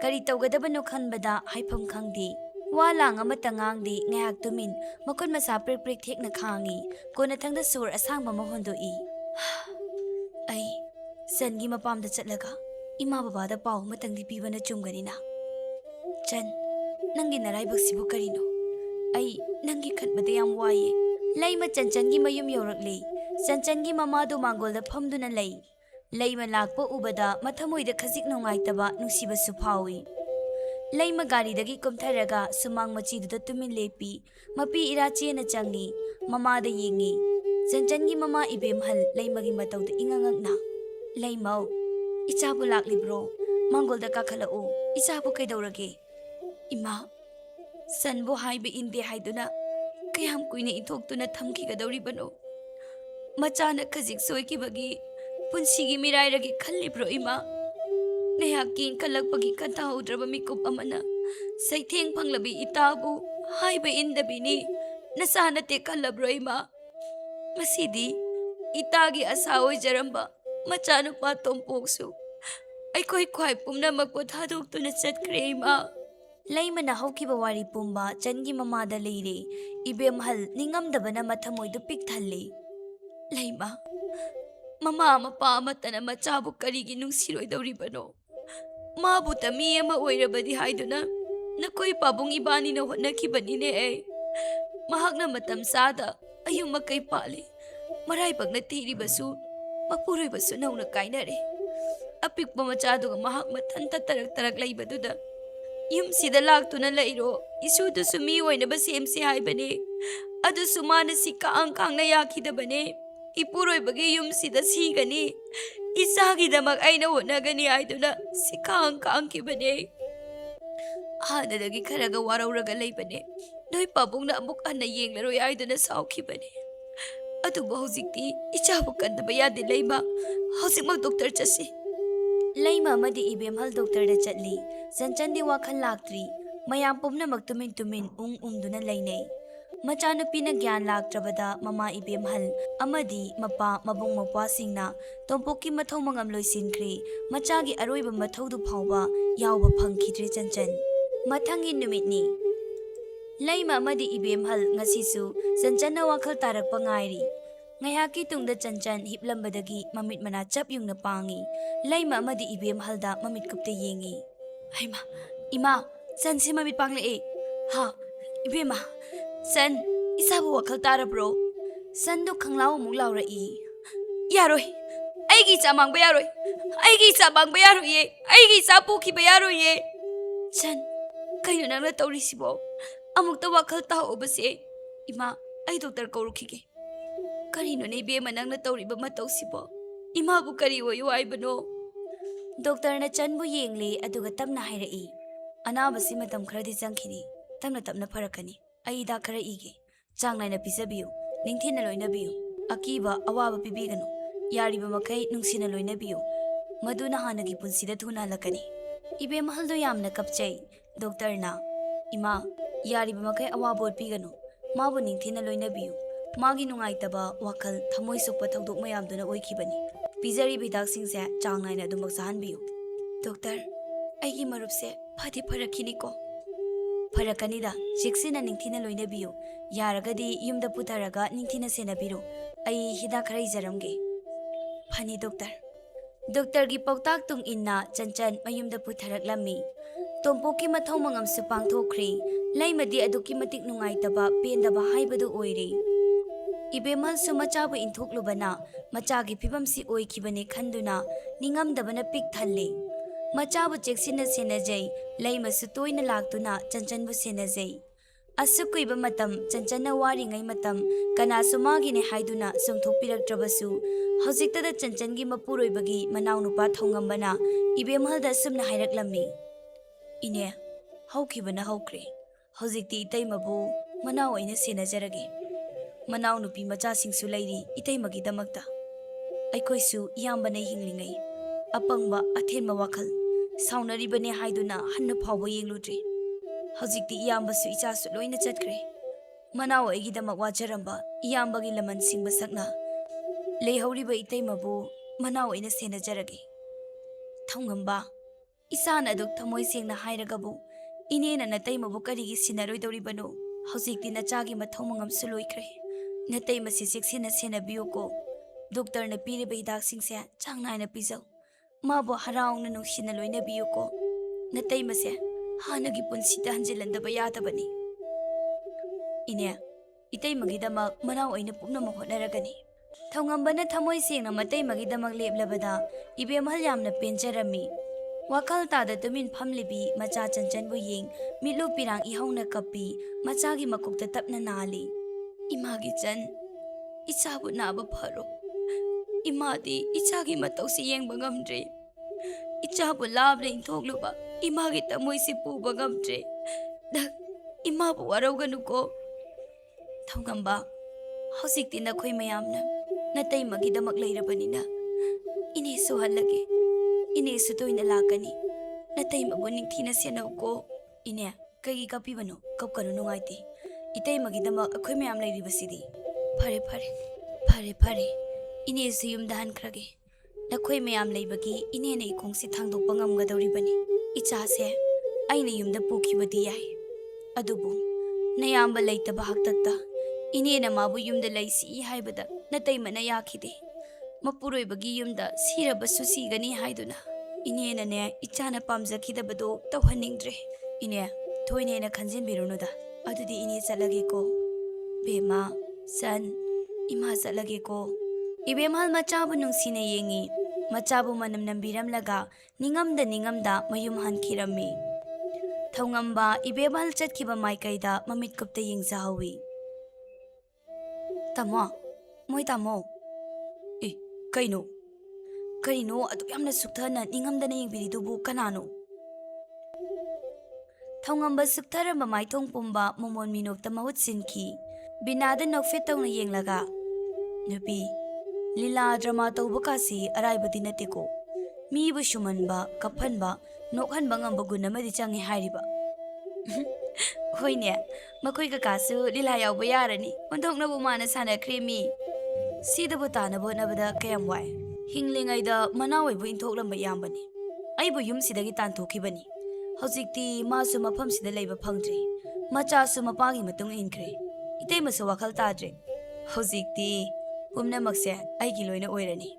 A: ꯀꯔꯤ ꯇꯧꯒꯗꯕꯅꯣ ꯈꯟꯕꯗ ꯍꯥꯏꯐꯝ ꯈꯪꯗꯦ꯫ ꯋꯥ ꯂꯥꯡ ꯑꯃꯠꯇ ꯉꯥꯡꯗꯦ꯫ ꯉꯥꯏꯍꯥꯛ ꯇꯨꯃꯤꯟ, ꯃꯈꯨꯠ ꯃꯁꯥ ꯄ꯭ꯔꯤꯛ ꯄ꯭ꯔꯤꯛ ꯊꯦꯛꯅ ꯈꯥꯡꯉꯤ꯫ ꯀꯣꯟꯅꯊꯪꯗ ꯁꯣꯔ ꯑꯁꯥꯡꯕ ꯑꯃ ꯍꯣꯟꯗꯣꯛꯏ꯫ ꯑꯩ ꯆꯟꯒꯤ ꯃꯄꯥꯝꯗ ꯆꯠꯂꯒ ꯏꯃꯥ ꯕꯕꯥꯗ ꯄꯥꯎ ꯑꯃꯇꯪꯗꯤ ꯄꯤꯕꯅ ꯆꯨꯝꯒꯅꯤꯅ꯫ ꯆꯟ, ꯅꯪꯒꯤ ꯅꯔꯥꯏꯕꯛꯁꯤꯕꯨ ꯀꯔꯤꯅꯣ? ꯑꯩ ꯅꯪꯒꯤ ꯈꯟꯕꯗ ꯌꯥꯝ ꯋꯥꯏꯌꯦ꯫ ꯂꯩꯃ ꯆꯟꯆꯟꯒꯤ ꯃꯌꯨꯝ ꯌꯧꯔꯛꯂꯤ꯫ ꯆꯟꯆꯟꯒꯤ ꯃꯃꯥꯗꯨ ꯃꯥꯡꯒꯣꯜꯗ ꯐꯝꯗꯨꯅ ꯂꯩ꯫ ꯂꯩꯃ ꯂꯥꯛꯄ ꯎꯕꯗ ꯃꯊꯃꯣꯏꯗ ꯈꯖꯤꯛ ꯅꯨꯡꯉꯥꯏꯇꯕ, ꯅꯨꯡꯁꯤꯕꯁꯨ ꯐꯥꯎꯏ꯫ ꯂꯩꯃ ꯒꯥꯔꯤꯗꯒꯤ ꯀꯨꯝꯊꯔꯒ ꯁꯨꯃꯥꯡ ꯃꯆꯤꯗꯨꯗ ꯇꯨꯃꯤꯟ ꯂꯦꯞꯄꯤ꯫ ꯃꯄꯤ ꯏꯔꯥ ꯆꯦꯅ ꯆꯪꯉꯤ꯫ ꯃꯃꯥꯗ ꯌꯦꯡꯉꯤ꯫ ꯆꯟꯆꯟꯒꯤ ꯃꯃꯥ ꯏꯕꯦꯝꯍꯜ ꯂꯩꯃꯒꯤ ꯃꯇꯧꯗ ꯏꯉꯛꯉꯛꯅ, ꯂꯩꯃꯧ, ꯏꯆꯥꯕꯨ ꯂꯥꯛꯂꯤꯕ꯭ꯔꯣ? ꯃꯥꯡꯒꯣꯜꯗ ꯀꯥꯈꯠꯂꯛꯎ꯫ ꯏꯆꯥꯕꯨ ꯀꯩꯗꯧꯔꯒꯦ? ꯏꯃꯥ, ꯁꯟꯕꯨ ꯍꯥꯏꯕ ꯏꯟꯗꯦ ꯍꯥꯏꯗꯨꯅ ꯀꯌꯥꯝ ꯀꯨꯏꯅ ꯏꯟꯊꯣꯛꯇꯨꯅ ꯊꯝꯈꯤꯒꯗꯧꯔꯤꯕꯅꯣ? ꯃꯆꯥꯅ ꯈꯖꯤꯛ ꯁꯣꯏꯈꯤꯕꯒꯤ ꯄꯨꯟꯁꯤꯒꯤ ꯃꯤꯔꯥꯏꯔꯒꯦ ꯈꯜꯂꯤꯕ꯭ꯔꯣ ꯏꯃꯥ? ꯉꯥꯏꯍꯥꯛꯀꯤ ꯏꯟꯈꯠꯂꯛꯄꯒꯤ ꯈꯟꯊꯍꯧꯗ꯭ꯔꯕ ꯃꯤꯀꯨꯞ ꯑꯃꯅ ꯁꯩꯊꯦꯡ ꯐꯪꯂꯕꯤ ꯏꯇꯥꯕꯨ ꯍꯥꯏꯕ ꯏꯟꯗꯕꯤꯅꯤ ꯅꯆꯥ ꯅꯠꯇꯦ ꯈꯜꯂꯕ꯭ꯔꯣ ꯏꯃꯥ? ꯉꯁꯤꯗꯤ ꯏꯇꯥꯒꯤ ꯑꯁꯥ ꯑꯣꯏꯖꯔꯝꯕ ꯃꯆꯥꯅꯨꯄꯥ ꯇꯣꯝꯄꯣꯛꯁꯨ ꯑꯩꯈꯣꯏ ꯈ꯭ꯋꯥꯏ ꯄꯨꯝꯅꯃꯛꯄꯨ ꯊꯥꯗꯣꯛꯇꯨꯅ ꯆꯠꯈ꯭ꯔꯦ ꯏꯃꯥ꯫ ꯂꯩꯃꯅ ꯍꯧꯈꯤꯕ ꯋꯥꯔꯤ ꯄꯨꯝꯕ ꯆꯟꯒꯤ ꯃꯃꯥꯗ ꯂꯩꯔꯦ꯫ ꯏꯕꯦꯝꯍꯜ ꯅꯤꯡꯉꯝꯗꯕꯅ ꯃꯊꯃꯣꯏꯗꯨ ꯄꯤꯛ ꯊꯜꯂꯤ꯫ ꯂꯩꯃ, ꯃꯃꯥ ꯃꯄꯥ ꯑꯃꯠꯇꯅ ꯃꯆꯥꯕꯨ ꯀꯔꯤꯒꯤ ꯅꯨꯡꯁꯤꯔꯣꯏꯗꯧꯔꯤꯕꯅꯣ? ꯃꯥꯕꯨꯇ ꯃꯤ ꯑꯃ ꯑꯣꯏꯔꯕꯗꯤ ꯍꯥꯏꯗꯨꯅ ꯅꯈꯣꯏ ꯄꯥꯕꯨꯡ ꯏꯕꯥꯅꯤꯅ ꯍꯣꯠꯅꯈꯤꯕꯅꯤꯅꯦ꯫ ꯃꯍꯥꯛꯅ ꯃꯇꯝ ꯆꯥꯗ ꯑꯌꯨꯝ ꯃꯀꯩ ꯄꯥꯜꯂꯤ꯫ ꯃꯔꯥꯏꯕꯛꯅ ꯊꯤꯔꯤꯕꯁꯨ ꯃꯄꯨꯔꯣꯏꯕꯁꯨ ꯅꯧꯅ ꯀꯥꯏꯅꯔꯦ꯫ ꯑꯄꯤꯛꯄ ꯃꯆꯥꯗꯨꯒ ꯃꯍꯥꯛ ꯃꯊꯟꯇ ꯇꯔꯛ ꯇꯔꯛ ꯂꯩꯕꯗꯨꯗ ꯌꯨꯝꯁꯤꯗ ꯂꯥꯛꯇꯨꯅ ꯂꯩꯔꯣ, ꯏꯁꯨꯗꯨꯁꯨ ꯃꯤ ꯑꯣꯏꯅꯕ ꯁꯦꯝꯁꯤ ꯍꯥꯏꯕꯅꯦ꯫ ꯑꯗꯨꯁꯨ ꯃꯥꯅ ꯁꯤꯈꯥꯡ ꯈꯥꯡꯅ ꯌꯥꯈꯤꯗꯕꯅꯦ꯫ ꯏꯄꯨꯔꯣꯏꯕꯒꯤ ꯌꯨꯝꯁꯤꯗ ꯁꯤꯒꯅꯤ, ꯏꯆꯥꯒꯤꯗꯃꯛ ꯑꯩꯅ ꯍꯣꯠꯅꯒꯅꯤ ꯍꯥꯏꯗꯨꯅ ꯁꯤꯈꯥꯡ ꯈꯥꯡꯈꯤꯕꯅꯦ꯫ ꯍꯥꯟꯅꯗꯒꯤ ꯈꯔꯒ ꯋꯥꯔꯧꯔꯒ ꯂꯩꯕꯅꯦ꯫ ꯅꯣꯏ ꯄꯥꯕꯨꯡꯅ ꯑꯃꯨꯛ ꯍꯟꯅ ꯌꯦꯡꯂꯔꯣꯏ ꯍꯥꯏꯗꯨꯅ ꯁꯥꯎꯈꯤꯕꯅꯦ꯫ ꯑꯗꯨꯕꯨ ꯍꯧꯖꯤꯛꯇꯤ ꯏꯆꯥꯕꯨ ꯀꯟꯗꯕ ꯌꯥꯗꯦ ꯂꯩꯃ꯫ ꯍꯧꯖꯤꯛꯃꯛ ꯗꯣꯛꯇꯔ ꯆꯠꯁꯤ꯫ ꯂꯩꯃ ꯑꯃꯗꯤ ꯏꯕꯦꯝꯍꯜ ꯗꯣꯛꯇꯔꯗ ꯆꯠꯂꯤ꯫ ꯆꯟꯆꯟꯗꯤ ꯋꯥꯈꯜ ꯂꯥꯛꯇ꯭ꯔꯤ꯫ ꯃꯌꯥꯝ ꯄꯨꯝꯅꯃꯛ ꯇꯨꯃꯤꯟ ꯇꯨꯃꯤꯟ ꯎꯪꯗꯨꯅ ꯂꯩꯅꯩ꯫ ꯃꯆꯥꯅꯨꯄꯤꯅ ꯒ꯭ꯌꯥꯟ ꯂꯥꯛꯇ꯭ꯔꯕꯗ ꯃꯃꯥ ꯏꯕꯦꯝꯍꯜ ꯑꯃꯗꯤ ꯃꯄꯥ ꯃꯕꯨꯡ ꯃꯧꯄ꯭ꯋꯥꯁꯤꯡꯅ ꯇꯣꯝꯄꯣꯛꯀꯤ ꯃꯊꯧ ꯃꯉꯝ ꯂꯣꯏꯁꯤꯟꯈ꯭ꯔꯦ꯫ ꯃꯆꯥꯒꯤ ꯑꯔꯣꯏꯕ ꯃꯊꯧꯗꯨ ꯐꯥꯎꯕ ꯌꯥꯎꯕ ꯐꯪꯈꯤꯗ꯭ꯔꯦ ꯆꯟꯆꯟ꯫ ꯃꯊꯪꯒꯤ ꯅꯨꯃꯤꯠꯅꯤ꯫ ꯂꯩꯃ ꯑꯃꯗꯤ ꯏꯕꯦꯝꯍꯜ ꯉꯁꯤꯁꯨ ꯆꯟꯆꯟꯅ ꯋꯥꯈꯜ ꯇꯥꯔꯛꯄ ꯉꯥꯏꯔꯤ꯫ ꯉꯥꯏꯍꯥꯛꯀꯤ ꯇꯨꯡꯗ ꯆꯟꯆꯟ ꯍꯤꯞꯂꯝꯕꯗꯒꯤ ꯃꯃꯤꯠ ꯃꯅꯥ ꯆꯞ ꯌꯨꯡꯅ ꯄꯥꯡꯉꯤ꯫ ꯂꯩꯃ ꯑꯃꯗꯤ ꯏꯕꯦꯝꯍꯜꯗ ꯃꯃꯤꯠ ꯀꯨꯞꯇ ꯌꯦꯡꯉꯤ꯫ ꯍꯩꯃꯥ, ꯏꯃꯥ, San si mamit pang le. Ha, ibema. San, isa bu wakal tara bro. San do kanglaw mong laura i. Yaroy. Aigi sa mang ba yaroy. Aigi sa mang ba yaroy ye. Aigi sa puki ba yaroy ye. San, kayo nang natawri si bo. Amok ta wakal tao ba si. Ima, ay doktor ko rukige. Karino na ibema nang natawri ba mataw si bo. Ima bu kariwo yu ay ba no. Doktor na Chan bu yengli aduga tam na hayrai. Anaba si matam kharadi jangkhini. Tamna tapna pharakani. Ai da khara ige. Chang naina pisabiyu. Ningthina loinabiyu. Akiba awaba pibiganu. Yariba makai nungsina loinabiyu. Maduna hanagi punsida thuna lakani. Ibe mahaldo yamna kapchai. Doktor na. Ima, yariba makai awabot piganu. Mabu ningthina loinabiyu. Magi nungaitaba wakal thamoi sokpa thawdok mayamduna oikhibani. Pizari bidak singse chang naina dumak sahanbiyu. Doktor, aigi marupse phadi pharakhini ko. Pharakanida, cheksina ningthina loinabiyu. Yaragadi yumda putaraga ningthina senabiru. Ai hida khara ijaramge. Phani doktor. Doktor gi pautak tung inna chanchan mayumda putharaklammi. Tompoki mathau mangam su pangthokkhri. Laimadi aduki matik nungaitaba pendaba haibadu oire. Ibemal su machabu inthoklubana machagi phibamsi oikhibane khanduna ningamdabana pik thalle. Machabu cheksina senajai laimasu toina laktuna chanchanbu senajai. Asukuiba matam chanchana waringai matam kanasu magine haiduna sumthokpiraktrabasu hojiktada chanchangi mapuroibagi manawnupa thongambana ibemalda sumna hairaklammi. Ine haukhibana haukre hojikti itaimabu manaw oina senajarage. Manawnupi machasingsu lairi itaimagi-damakta. Aikhoisu iyambana hinglingai apangba athenma wakhal saunaribane haiduna hanna phawba yengludre. Hojikti iyambasu ichasu loina chatkre. Manaw aigidamak wajaramba iyambagi laman singba sakna leihoriba itaimabu manaw oina senajarage. Thongamba isana aduk thamoi sengna hairagabu inena nataimabu karigi sinaroidoribano. Hojikti nachagi mathau mangamsu loikre. Nataimasi cheksina senabiyoko. Doktor na piriba hidak singse chang naina pizau. Mabu haraungna nungsina loinabiyoko. Nataimase hanagi punsida hanjilandaba yadabani. Ine, itaimagidamak manaw oina pupnamak hotnaragani. Thongambana thamoi sengna mataimagidamak leplabada ibemhal yamna penjarami. Wakal tada tumin phamlibi macha chanchanbu yeng mitlu pirang ihauna kapi machagi makukta tapna nali. Imagi chan, ichabu naba pharo. Imadi ichagi matausi yengba ngamdre. Ichabu labra intokluba imagi tamoisi puba ngamdre. Dak imabu warauganuko. Thongamba, hojikti nakhoi mayamna nataimagidamak leirabanina. Ine sohallage. Ine sutoina lakani. Nataimabu ningthina senauko. Ine, kagi kapibano kapkanu nungaiti. Itaimagidamak akhoi mayam leiribasidi. Phare. Ine su yumda hankrage. Nakhoi mayam leibagi ine na ikhongsi thangdokpa ngamgadoribani. Ichase aina yumda pukhibadi yai. Adubu nayamba leitaba haktakta ine na mabu yumda leisi haibada nataimana yakhide. Mapuroibagi yumda sirabasu sigani haiduna. Ine na ne ichana pamjakhidabado tawhaningdre. Ine thoine na khanjinbirunuda. Adudi ine chalage ko. Bema san ima chalage ko. Ibemal machabu nungsina yengi. Machabu manam nambiramlaga ningamda mayum hankirammi. Thongamba ibemal chatkiba maikaida mamitkupta yengzahawi. Tamo, moi tamo. Kaino aduk yamna sukthana ningamdana yengbiridubu kanano. Thongamba suktaramba maithong pumba momon minokta mahut sinki. Binada nokfet tawna yenglaga. Nupi lila drama tawba kasi araibadi nateko. Mibu shumanba, kaphanba, nokhanba ngamba gunamadi changi hairiba. Hoine, makoi kakasu lila yawba yarani. Onthoknabu mana sana kremi. Sidabu tanabu nabada kayam wai. Hinglingaida manawaibu inthoklanba yambani. Aibu yumsidagi tanthokibani. Hojikti masu mafamsida leiba phangdre. Machasu mapagi matung inkre. Itaimasu wakhal tadre. Hojikti pumnamakse aigi loina oirani.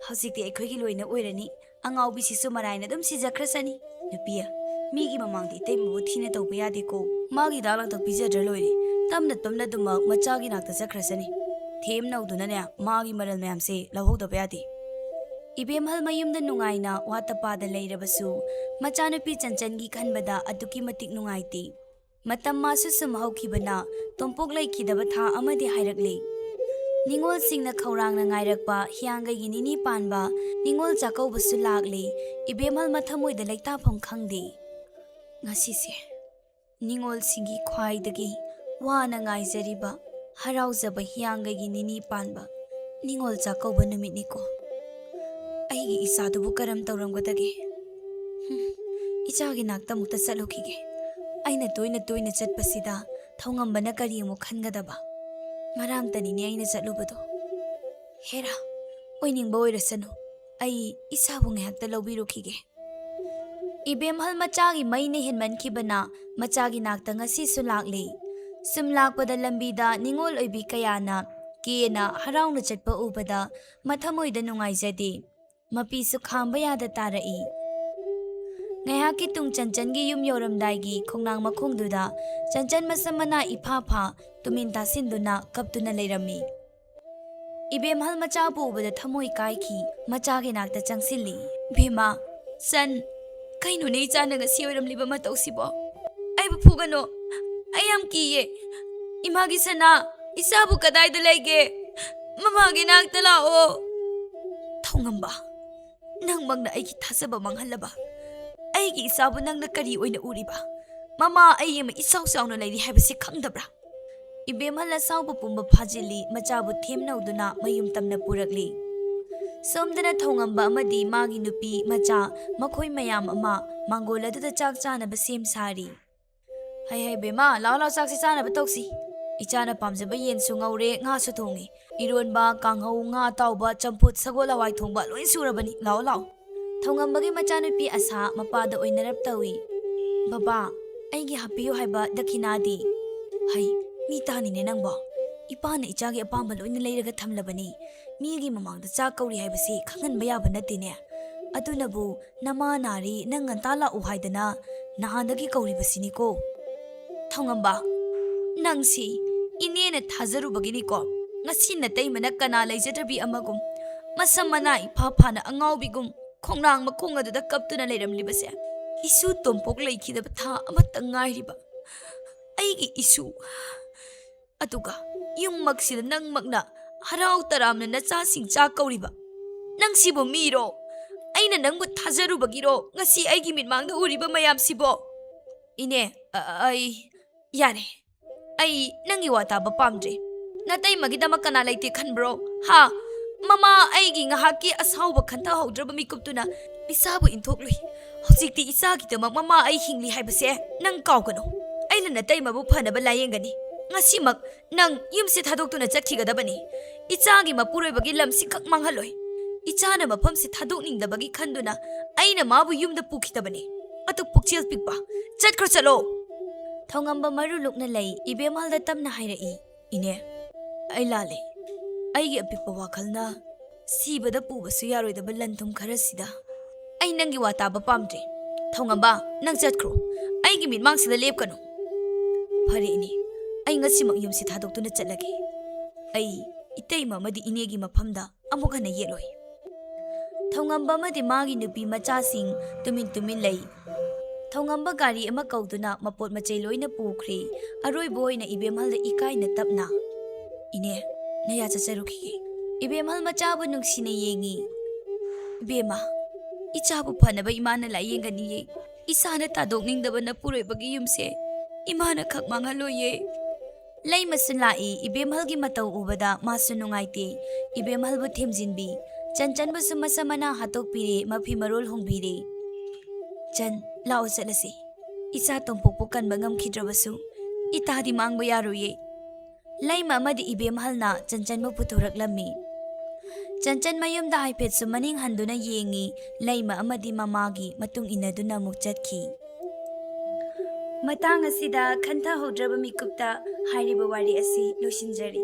A: Hojikti aikhoigi loina oirani. Angawbisisu maraina dum sijakrasani. Nupiya ꯃꯤꯒꯤ ꯃꯃꯥꯡꯗ ꯏꯇꯩꯃꯕꯨ ꯊꯤꯅ ꯇꯧꯕ ꯌꯥꯗꯦꯀꯣ ꯃꯥꯒꯤ ꯗꯥꯛ ꯂꯥꯡꯇꯛ ꯄꯤꯖꯗ꯭ꯔ ꯂꯣꯏꯔꯦ ꯇꯞꯅ ꯇꯞꯅꯗꯨꯃꯛ ꯃꯆꯥꯒꯤ ꯅꯥꯛꯇ ꯆꯠꯈ꯭ꯔꯁꯅꯤ ꯊꯦꯝ ꯅꯧꯗꯨꯅꯅꯦ ꯃꯥꯒꯤ ꯃꯔꯜ ꯃꯌꯥꯝꯁꯦ ꯂꯧꯍꯧꯗꯕ ꯌꯥꯗꯦ ꯏꯕꯦꯝꯍꯜ ꯃꯌꯨꯝꯗ ꯅꯨꯡꯉꯥꯏꯅ ꯋꯥꯇꯄꯥꯗ ꯂꯩꯔꯕꯁꯨ ꯃꯆꯥꯅꯨꯄꯤ ꯆꯟꯆꯟꯒꯤ ꯈꯟꯕꯗ ꯑꯗꯨꯛꯀꯤ ꯃꯇꯤꯛ ꯅꯨꯡꯉꯥꯏꯇꯦ ꯃꯇꯝ ꯃꯥꯁꯨ ꯁꯨꯝ ꯍꯧꯈꯤꯕꯅ ꯇꯣꯝꯄꯣꯛ ꯂꯩꯈꯤꯗꯕ ꯊꯥ ꯑꯃꯗꯤ ꯍꯥꯏꯔꯛꯂꯦ ꯅꯤꯡꯉꯣꯜꯁꯤꯡꯅ ꯈꯧꯔꯥꯡꯅ ꯉꯥꯏꯔꯛꯄ ꯍꯤꯌꯥꯡꯒꯩꯒꯤ ꯅꯤꯅꯤ ꯄꯥꯟꯕ ꯅꯤꯡꯉꯣꯜ ꯆꯥꯛꯀꯧꯕꯁꯨ ꯂꯥꯛꯂꯦ ꯏꯕꯦꯝꯍꯜ ꯃꯊꯃꯣꯏꯗ ꯂꯩꯇꯥꯐꯝ ꯈꯪꯗꯦ ꯉꯁꯤꯁꯦ ꯅꯤꯡꯉꯣꯜꯁꯤꯡꯒꯤ ꯈ꯭ꯋꯥꯏꯗꯒꯤ ꯋꯥꯅ ꯉꯥꯏꯖꯔꯤꯕ ꯍꯔꯥꯎꯖꯕ ꯍꯤꯌꯥꯡꯒꯩꯒꯤ ꯅꯤꯅꯤ ꯄꯥꯟꯕ ꯅꯤꯡꯉꯣꯜ ꯆꯥꯛꯀꯧꯕ ꯅꯨꯃꯤꯠꯅꯤꯀꯣ ꯑꯩꯒꯤ ꯏꯆꯥꯗꯨꯕꯨ ꯀꯔꯝ ꯇꯧꯔꯝꯒꯗꯒꯦ ꯏꯆꯥꯒꯤ ꯅꯥꯛꯇ ꯑꯃꯨꯛꯇ ꯆꯠꯂꯨꯈꯤꯒꯦ ꯑꯩꯅ ꯇꯣꯏꯅ ꯆꯠꯄꯁꯤꯗ ꯊꯧꯉꯝꯕꯅ ꯀꯔꯤ ꯑꯃꯨꯛ ꯈꯟꯒꯗꯕ ꯉꯔꯥꯡꯇꯅꯤꯅꯦ ꯑꯩꯅ ꯆꯠꯂꯨꯕꯗꯣ ꯍꯦꯔꯥ ꯑꯣꯏꯅꯤꯡꯕ ꯑꯣꯏꯔꯁꯅꯨ ꯑꯩ ꯏꯁꯥꯕꯨ ꯉꯥꯏꯍꯥꯛꯇ ꯂꯧꯕꯤꯔꯨꯈꯤꯒꯦ ꯏꯕꯦꯝꯍꯜ ꯃꯆꯥꯒꯤ ꯃꯩꯅ ꯍꯦꯟꯃꯟꯈꯤꯕꯅ ꯃꯆꯥꯒꯤ ꯅꯥꯛꯇ ꯉꯁꯤꯁꯨ ꯂꯥꯛꯂꯦ ꯁꯨꯝ ꯂꯥꯛꯄꯗ ꯂꯝꯕꯤꯗ ꯅꯤꯡꯉꯣꯜ ꯑꯣꯏꯕꯤ ꯀꯌꯥꯅ ꯀꯦꯅ ꯍꯔꯥꯎꯅ ꯆꯠꯄ ꯎꯕꯗ ꯃꯊꯃꯣꯏꯗ ꯅꯨꯡꯉꯥꯏꯖꯗꯦ ꯃꯄꯤꯁꯨ ꯈꯥꯝꯕ ꯌꯥꯗ ꯇꯥꯔꯛꯏ ꯉꯥꯏꯍꯥꯛꯀꯤ ꯇꯨꯡ ꯆꯟꯆꯟꯒꯤ ꯌꯨꯝ ꯌꯧꯔꯝꯗꯥꯏꯒꯤ ꯈꯣꯡꯅꯥꯡ ꯃꯈꯣꯡꯗꯨꯗ ꯆꯟꯆꯟ ꯃꯁꯝ ꯃꯅꯥ ꯏꯐꯥ ꯐꯥ ꯇꯨꯃꯤꯟ ꯇꯥꯁꯤꯟꯗꯨꯅ ꯀꯞꯇꯨꯅ ꯂꯩꯔꯝꯃꯤ ꯏꯕꯦꯝꯍꯜ ꯃꯆꯥꯕꯨ ꯎꯕꯗ ꯊꯃꯣꯏ ꯀꯥꯏꯈꯤ ꯃꯆꯥꯒꯤ ꯅꯥꯛꯇ ꯆꯪꯁꯤꯜꯂꯤ ꯚꯦꯃꯥ ꯆꯟ ꯀꯩꯅꯣꯅꯦ ꯏꯆꯥꯅ ꯉꯁꯤ ꯑꯣꯏꯔꯝꯂꯤꯕ ꯃꯇꯧꯁꯤꯕꯣ ꯑꯩꯕꯨ ꯐꯨꯒꯅꯣ ꯑꯩ ꯌꯥꯝ ꯀꯤꯌꯦ ꯏꯃꯥꯒꯤ ꯁꯅꯥ ꯏꯆꯥꯕꯨ ꯀꯗꯥꯏꯗ ꯂꯩꯒꯦ ꯃꯃꯥꯒꯤ ꯅꯥꯛꯇ ꯂꯥꯛꯑꯣ ꯊꯧꯉꯝꯕ ꯅꯪꯃꯛꯅ ꯑꯩꯒꯤ ꯊꯥꯖꯕ ꯃꯥꯡꯍꯜꯂꯕ ꯑꯩꯒꯤ ꯏꯆꯥꯕꯨ ꯅꯪꯅ ꯀꯔꯤ ꯑꯣꯏꯅ ꯎꯔꯤꯕ ꯃꯃꯥ ꯑꯩ ꯑꯃ ꯏꯆꯥꯎ ꯆꯥꯎꯅ ꯂꯩꯔꯤ ꯍꯥꯏꯕꯁꯤ ꯈꯪꯗꯕ꯭ꯔꯥ ꯏꯕꯦꯝꯍꯜ ꯑꯁꯥꯎꯕ ꯄꯨꯝꯕ ꯐꯥꯖꯤꯜꯂꯤ ꯃꯆꯥꯕꯨ ꯊꯦꯝꯅꯧꯗꯨꯅ ꯃꯌꯨꯝ ꯇꯝꯅ ꯄꯨꯔꯛꯂꯤ ꯁꯣꯝꯗꯅ ꯊꯧꯉꯝꯕ ꯑꯃꯗꯤ ꯃꯥꯒꯤ ꯅꯨꯄꯤ ꯃꯆꯥ ꯃꯈꯣꯏ ꯃꯌꯥꯝ ꯑꯃ ꯃꯥꯡꯒꯣꯜ ꯑꯗꯨꯗ ꯆꯥꯛ ꯆꯥꯅꯕ ꯁꯦꯝ ꯁꯥꯔꯤ ꯍꯩ ꯕꯦꯃꯥ ꯂꯥꯎ ꯆꯥꯛꯁꯤ ꯆꯥꯅꯕ ꯇꯧꯁꯤ ꯏꯆꯥꯅ ꯄꯥꯝꯖꯕ ꯌꯦꯟꯁꯨ ꯉꯧꯔꯦ ꯉꯥꯁꯨ ꯊꯣꯡꯉꯤ ꯏꯔꯣꯟꯕ ꯀꯥꯡꯍꯧ ꯉꯥ ꯑꯇꯥꯎꯕ ꯆꯝꯐꯨꯠ ꯁꯒꯣꯜ ꯍꯋꯥꯏ ꯊꯣꯡꯕ ꯂꯣꯏ ꯁꯨꯔꯕꯅꯤ ꯂꯥꯎ ꯊꯧꯉꯝꯕꯒꯤ ꯃꯆꯥꯅꯨꯄꯤ ꯑꯁꯥ ꯃꯄꯥꯗ ꯑꯣꯏꯅꯔꯞ ꯇꯧꯏ ꯕꯕꯥ ꯑꯩꯒꯤ ꯍꯥꯞꯄꯤꯌꯨ ꯍꯥꯏꯕ ꯗꯈꯤꯅꯥꯗꯤ ꯍꯩ ꯃꯤ ꯇꯥꯅꯤꯅꯦ ꯅꯪꯕꯣ ꯏꯄꯥꯅ ꯏꯆꯥꯒꯤ ꯑꯄꯥꯝꯕ ꯂꯣꯏꯅ ꯂꯩꯔꯒ ꯊꯝꯂꯕꯅꯤ ꯃꯤꯒꯤ ꯃꯃꯥꯡꯗ ꯆꯥꯛ ꯀꯧꯔꯤ ꯍꯥꯏꯕꯁꯤ ꯈꯪꯍꯟꯕ ꯌꯥꯕ ꯅꯠꯇꯦꯅꯦ ꯑꯗꯨꯅꯕꯨ ꯅꯃꯥ ꯅꯥꯔꯤ ꯅꯪ ꯉꯟꯇꯥ ꯂꯥꯛꯎ ꯍꯥꯏꯗꯅ ꯅꯍꯥꯟꯗꯒꯤ ꯀꯧꯔꯤꯕꯁꯤꯅꯤꯀꯣ ꯊꯧꯉꯝꯕ ꯅꯪꯁꯤ ꯏꯅꯦꯅ ꯊꯥꯖꯔꯨꯕꯒꯤꯅꯤꯀோ ꯉꯁꯤ ꯅꯇꯩꯃꯅ ꯀꯅꯥ ꯂꯩꯖꯗ꯭ꯔꯕꯤ ꯑꯃꯒꯨꯝ ꯃꯁꯝ ꯃꯅꯥ ꯏꯐꯥ ꯐꯥꯅ ꯑꯉꯥꯎꯕꯤꯒꯨꯝ ꯈꯣꯡꯅꯥꯡ ꯃꯈꯣꯡ ꯑꯗꯨꯗ ꯀꯞꯇꯨꯅ ꯂꯩꯔꯝꯂꯤꯕꯁꯦ ꯏꯁꯨ ꯇꯣꯝꯄꯣꯛ ꯂꯩꯈꯤꯗꯕ ꯊꯥ ꯑꯃꯇ ꯉꯥꯏꯔꯤꯕ ꯑꯩꯒꯤ ꯏꯁꯨ ꯑꯗꯨꯒ ꯌꯨꯝꯃꯛꯁꯤꯗ ꯅꯪꯃꯛꯅ ꯍꯔꯥꯎ ꯇꯔꯥꯝꯅ ꯅꯆꯥꯁꯤꯡ ꯆꯥꯛ ꯀꯧꯔꯤꯕ ꯅꯪꯁꯤꯕꯨ ꯃꯤꯔꯣ ꯑꯩꯅ ꯅꯪꯕꯨ ꯊꯥꯖꯔꯨꯕꯒꯤꯔꯣ ꯉꯁꯤ ꯑꯩꯒꯤ ꯃꯤꯠꯃꯥꯡꯗ ꯎꯔꯤꯕ ꯃꯌꯥꯝꯁꯤꯕꯣ ꯏꯅꯦ ꯌꯥꯔꯦ ꯑꯩ ꯅꯪꯒꯤ ꯋꯥ ꯇꯥꯕ ꯄꯥꯝꯗ꯭ꯔꯦ ꯅꯇꯩꯃꯒꯤꯗꯃꯛ ꯀꯅꯥ ꯂꯩꯇꯦ ꯈꯟꯕ꯭ꯔꯣ ꯍꯥ ꯃꯃꯥ ꯑꯩꯒꯤ ꯉꯥꯏꯍꯥꯛꯀꯤ ꯑꯁꯥꯎꯕ ꯈꯟꯊꯍꯧꯗ꯭ꯔꯕ ꯃꯤꯀꯨꯞꯇꯨꯅ ꯏꯆꯥꯕꯨ ꯏꯟꯊꯣꯛꯂꯨꯏ ꯍꯧꯖꯤꯛꯇꯤ ꯏꯆꯥꯒꯤꯗꯃꯛ ꯃꯃꯥ ꯑꯩ ꯍꯤꯡꯂꯤ ꯍꯥꯏꯕꯁꯦ ꯅꯪ ꯀꯥꯎꯒꯅꯨ ꯑꯩꯅ ꯅꯇꯩꯃꯕꯨ ꯐꯅꯕ ꯂꯥꯌꯦꯡꯒꯅꯤ ꯉꯁꯤꯃꯛ ꯅꯪ ꯌꯨꯝꯁꯦ ꯊꯥꯗꯣꯛꯇꯨꯅ ꯆꯠꯈꯤꯒꯗꯕꯅꯤ ꯏꯆꯥꯒꯤ ꯃꯄꯨꯔꯣꯏꯕꯒꯤ ꯂꯝꯁꯤꯈꯛ ꯃꯥꯡꯍꯜꯂꯣꯏ ꯏꯆꯥꯅ ꯃꯐꯝꯁꯤ ꯊꯥꯗꯣꯛꯅꯤꯡꯗꯕꯒꯤ ꯈꯟꯗꯨꯅ ꯑꯩꯅ ꯃꯥꯕꯨ ꯌꯨꯝꯗ ꯄꯨꯈꯤꯗꯕꯅꯤ ꯑꯗꯨ ꯄꯨꯛꯆꯦꯜ ꯄꯤꯛꯄ ꯆꯠꯈ꯭ꯔꯣ ꯆꯠꯂꯣ ꯊꯧꯉꯝꯕ ꯃꯔꯨ ꯂꯨꯛꯅ ꯂꯩ ꯏꯕꯦꯝꯍꯜꯗ ꯇꯞꯅ ꯍꯥꯏꯔꯛꯏ ꯏꯅꯦ ꯑꯩ ꯂꯥꯜꯂꯦ ꯑꯩꯒꯤ ꯑꯄꯤꯛꯄ ꯋꯥꯈꯜꯅ ꯁꯤꯕꯗ ꯄꯨꯕꯁꯨ ꯌꯥꯔꯣꯏꯗꯕ ꯂꯟ ꯊꯨꯝ ꯈꯔꯁꯤꯗ ꯑꯩ ꯅꯪꯒꯤ ꯋꯥ ꯇꯥꯕ ꯄꯥꯝꯗ꯭ꯔꯦ ꯊꯧꯉꯝꯕ ꯅꯪ ꯆꯠꯈ꯭ꯔꯣ ꯑꯩꯒꯤ ꯃꯤꯠꯃꯥꯡꯁꯤꯗ ꯂꯦꯞꯀꯅꯨ ꯐꯔꯦ ꯏꯅꯦ ꯑꯩ ꯉꯁꯤꯃꯛ ꯌꯨꯝꯁꯤ ꯊꯥꯗꯣꯛꯇꯨꯅ ꯆꯠꯂꯒꯦ ꯑꯩ ꯏꯇꯩꯃ ꯑꯃꯗꯤ ꯏꯅꯦꯒꯤ ꯃꯐꯝꯗ ꯑꯃꯨꯛ ꯍꯟꯅ ꯌꯦꯠꯂꯣꯏ ꯊꯧꯉꯝꯕ ꯑꯃꯗꯤ ꯃꯥꯒꯤ ꯅꯨꯄꯤ ꯃꯆꯥꯁꯤꯡ ꯇꯨꯃꯤꯟ ꯂꯩ ꯊꯧꯉꯝꯕ ꯒꯥꯔꯤ ꯑꯃ ꯀꯧꯗꯨꯅ ꯃꯄꯣꯠ ꯃꯆꯩ ꯂꯣꯏꯅ ꯄꯨꯈ꯭ꯔꯦ ꯑꯔꯣꯏꯕ ꯑꯣꯏꯅ ꯏꯕꯦꯝꯍꯜꯗ ꯏꯀꯥꯏꯅ ꯇꯞꯅ ꯏꯅꯦ ꯅꯌꯥ ꯆꯠꯆꯔꯨꯈꯤꯒꯦ ꯏꯕꯦꯝꯍꯜ ꯃꯆꯥꯕꯨ ꯅꯨꯡꯁꯤꯅ ꯌꯦꯡꯉꯤ ꯏꯕꯦꯝꯃ ꯏꯆꯥꯕꯨ ꯐꯅꯕ ꯏꯃꯥꯅ ꯂꯥꯌꯦꯡꯒꯅꯤꯌꯦ ꯏꯁꯥꯅ ꯊꯥꯗꯣꯛꯅꯤꯡꯗꯕ ꯅꯄꯨꯔꯣꯏꯕꯒꯤ ꯌꯨꯝꯁꯦ ꯏꯃꯥꯅ ꯈꯛ ꯃꯥꯡꯍꯜꯂꯣꯏꯌꯦ ꯂꯩꯃꯁꯨ ꯂꯥꯛꯏ ꯏꯕꯦꯝꯍꯜꯒꯤ ꯃꯇꯧ ꯎꯕꯗ ꯃꯥꯁꯨ ꯅꯨꯡꯉꯥꯏꯇꯦ ꯏꯕꯦꯝꯍꯜꯕꯨ ꯊꯦꯝꯖꯤꯟꯕꯤ ꯆꯟꯆꯟꯕꯨꯁꯨ ꯃꯁꯝ ꯃꯅꯥ ꯍꯥꯠꯇꯣꯛꯄꯤꯔꯦ ꯃꯐꯤ ꯃꯔꯣꯜ ꯍꯣꯡꯕꯤꯔꯦ ꯆꯟ ꯂꯥꯛꯑꯣ ꯆꯠꯂꯁꯤ ꯏꯆꯥ ꯇꯣꯝꯄꯣꯛꯄꯨ ꯀꯟꯕ ꯉꯝꯈꯤꯗ꯭ꯔꯕꯁꯨ ꯏꯇꯥꯗꯤ ꯃꯥꯡꯕ ꯌꯥꯔꯣꯏꯌꯦ ꯂꯩꯃ ꯑꯃꯗꯤ ꯏꯕꯦꯝꯍꯜꯅ ꯆꯟꯆꯟꯕꯨ ꯄꯨꯊꯣꯔꯛꯂꯝꯃꯤ ꯆꯟꯆꯟ ꯃꯌꯨꯝꯗ ꯍꯥꯏꯐꯦꯠꯁꯨ ꯃꯅꯤꯡ ꯍꯟꯗꯨꯅ ꯌꯦꯡꯉꯤ ꯂꯩꯃ ꯑꯃꯗꯤ ꯃꯃꯥꯒꯤ ꯃꯇꯨꯡ ꯏꯟꯅꯗꯨꯅ ꯑꯃꯨꯛ ꯆꯠꯈꯤ ꯃꯇꯥꯡ ꯑꯁꯤꯗ ꯈꯟꯊꯍꯧꯗ꯭ꯔꯕ ꯃꯤꯀꯨꯞꯇ ꯍꯥꯏꯔꯤꯕ ꯋꯥꯔꯤ ꯑꯁꯤ ꯂꯣꯏꯁꯤꯟꯖꯔꯤ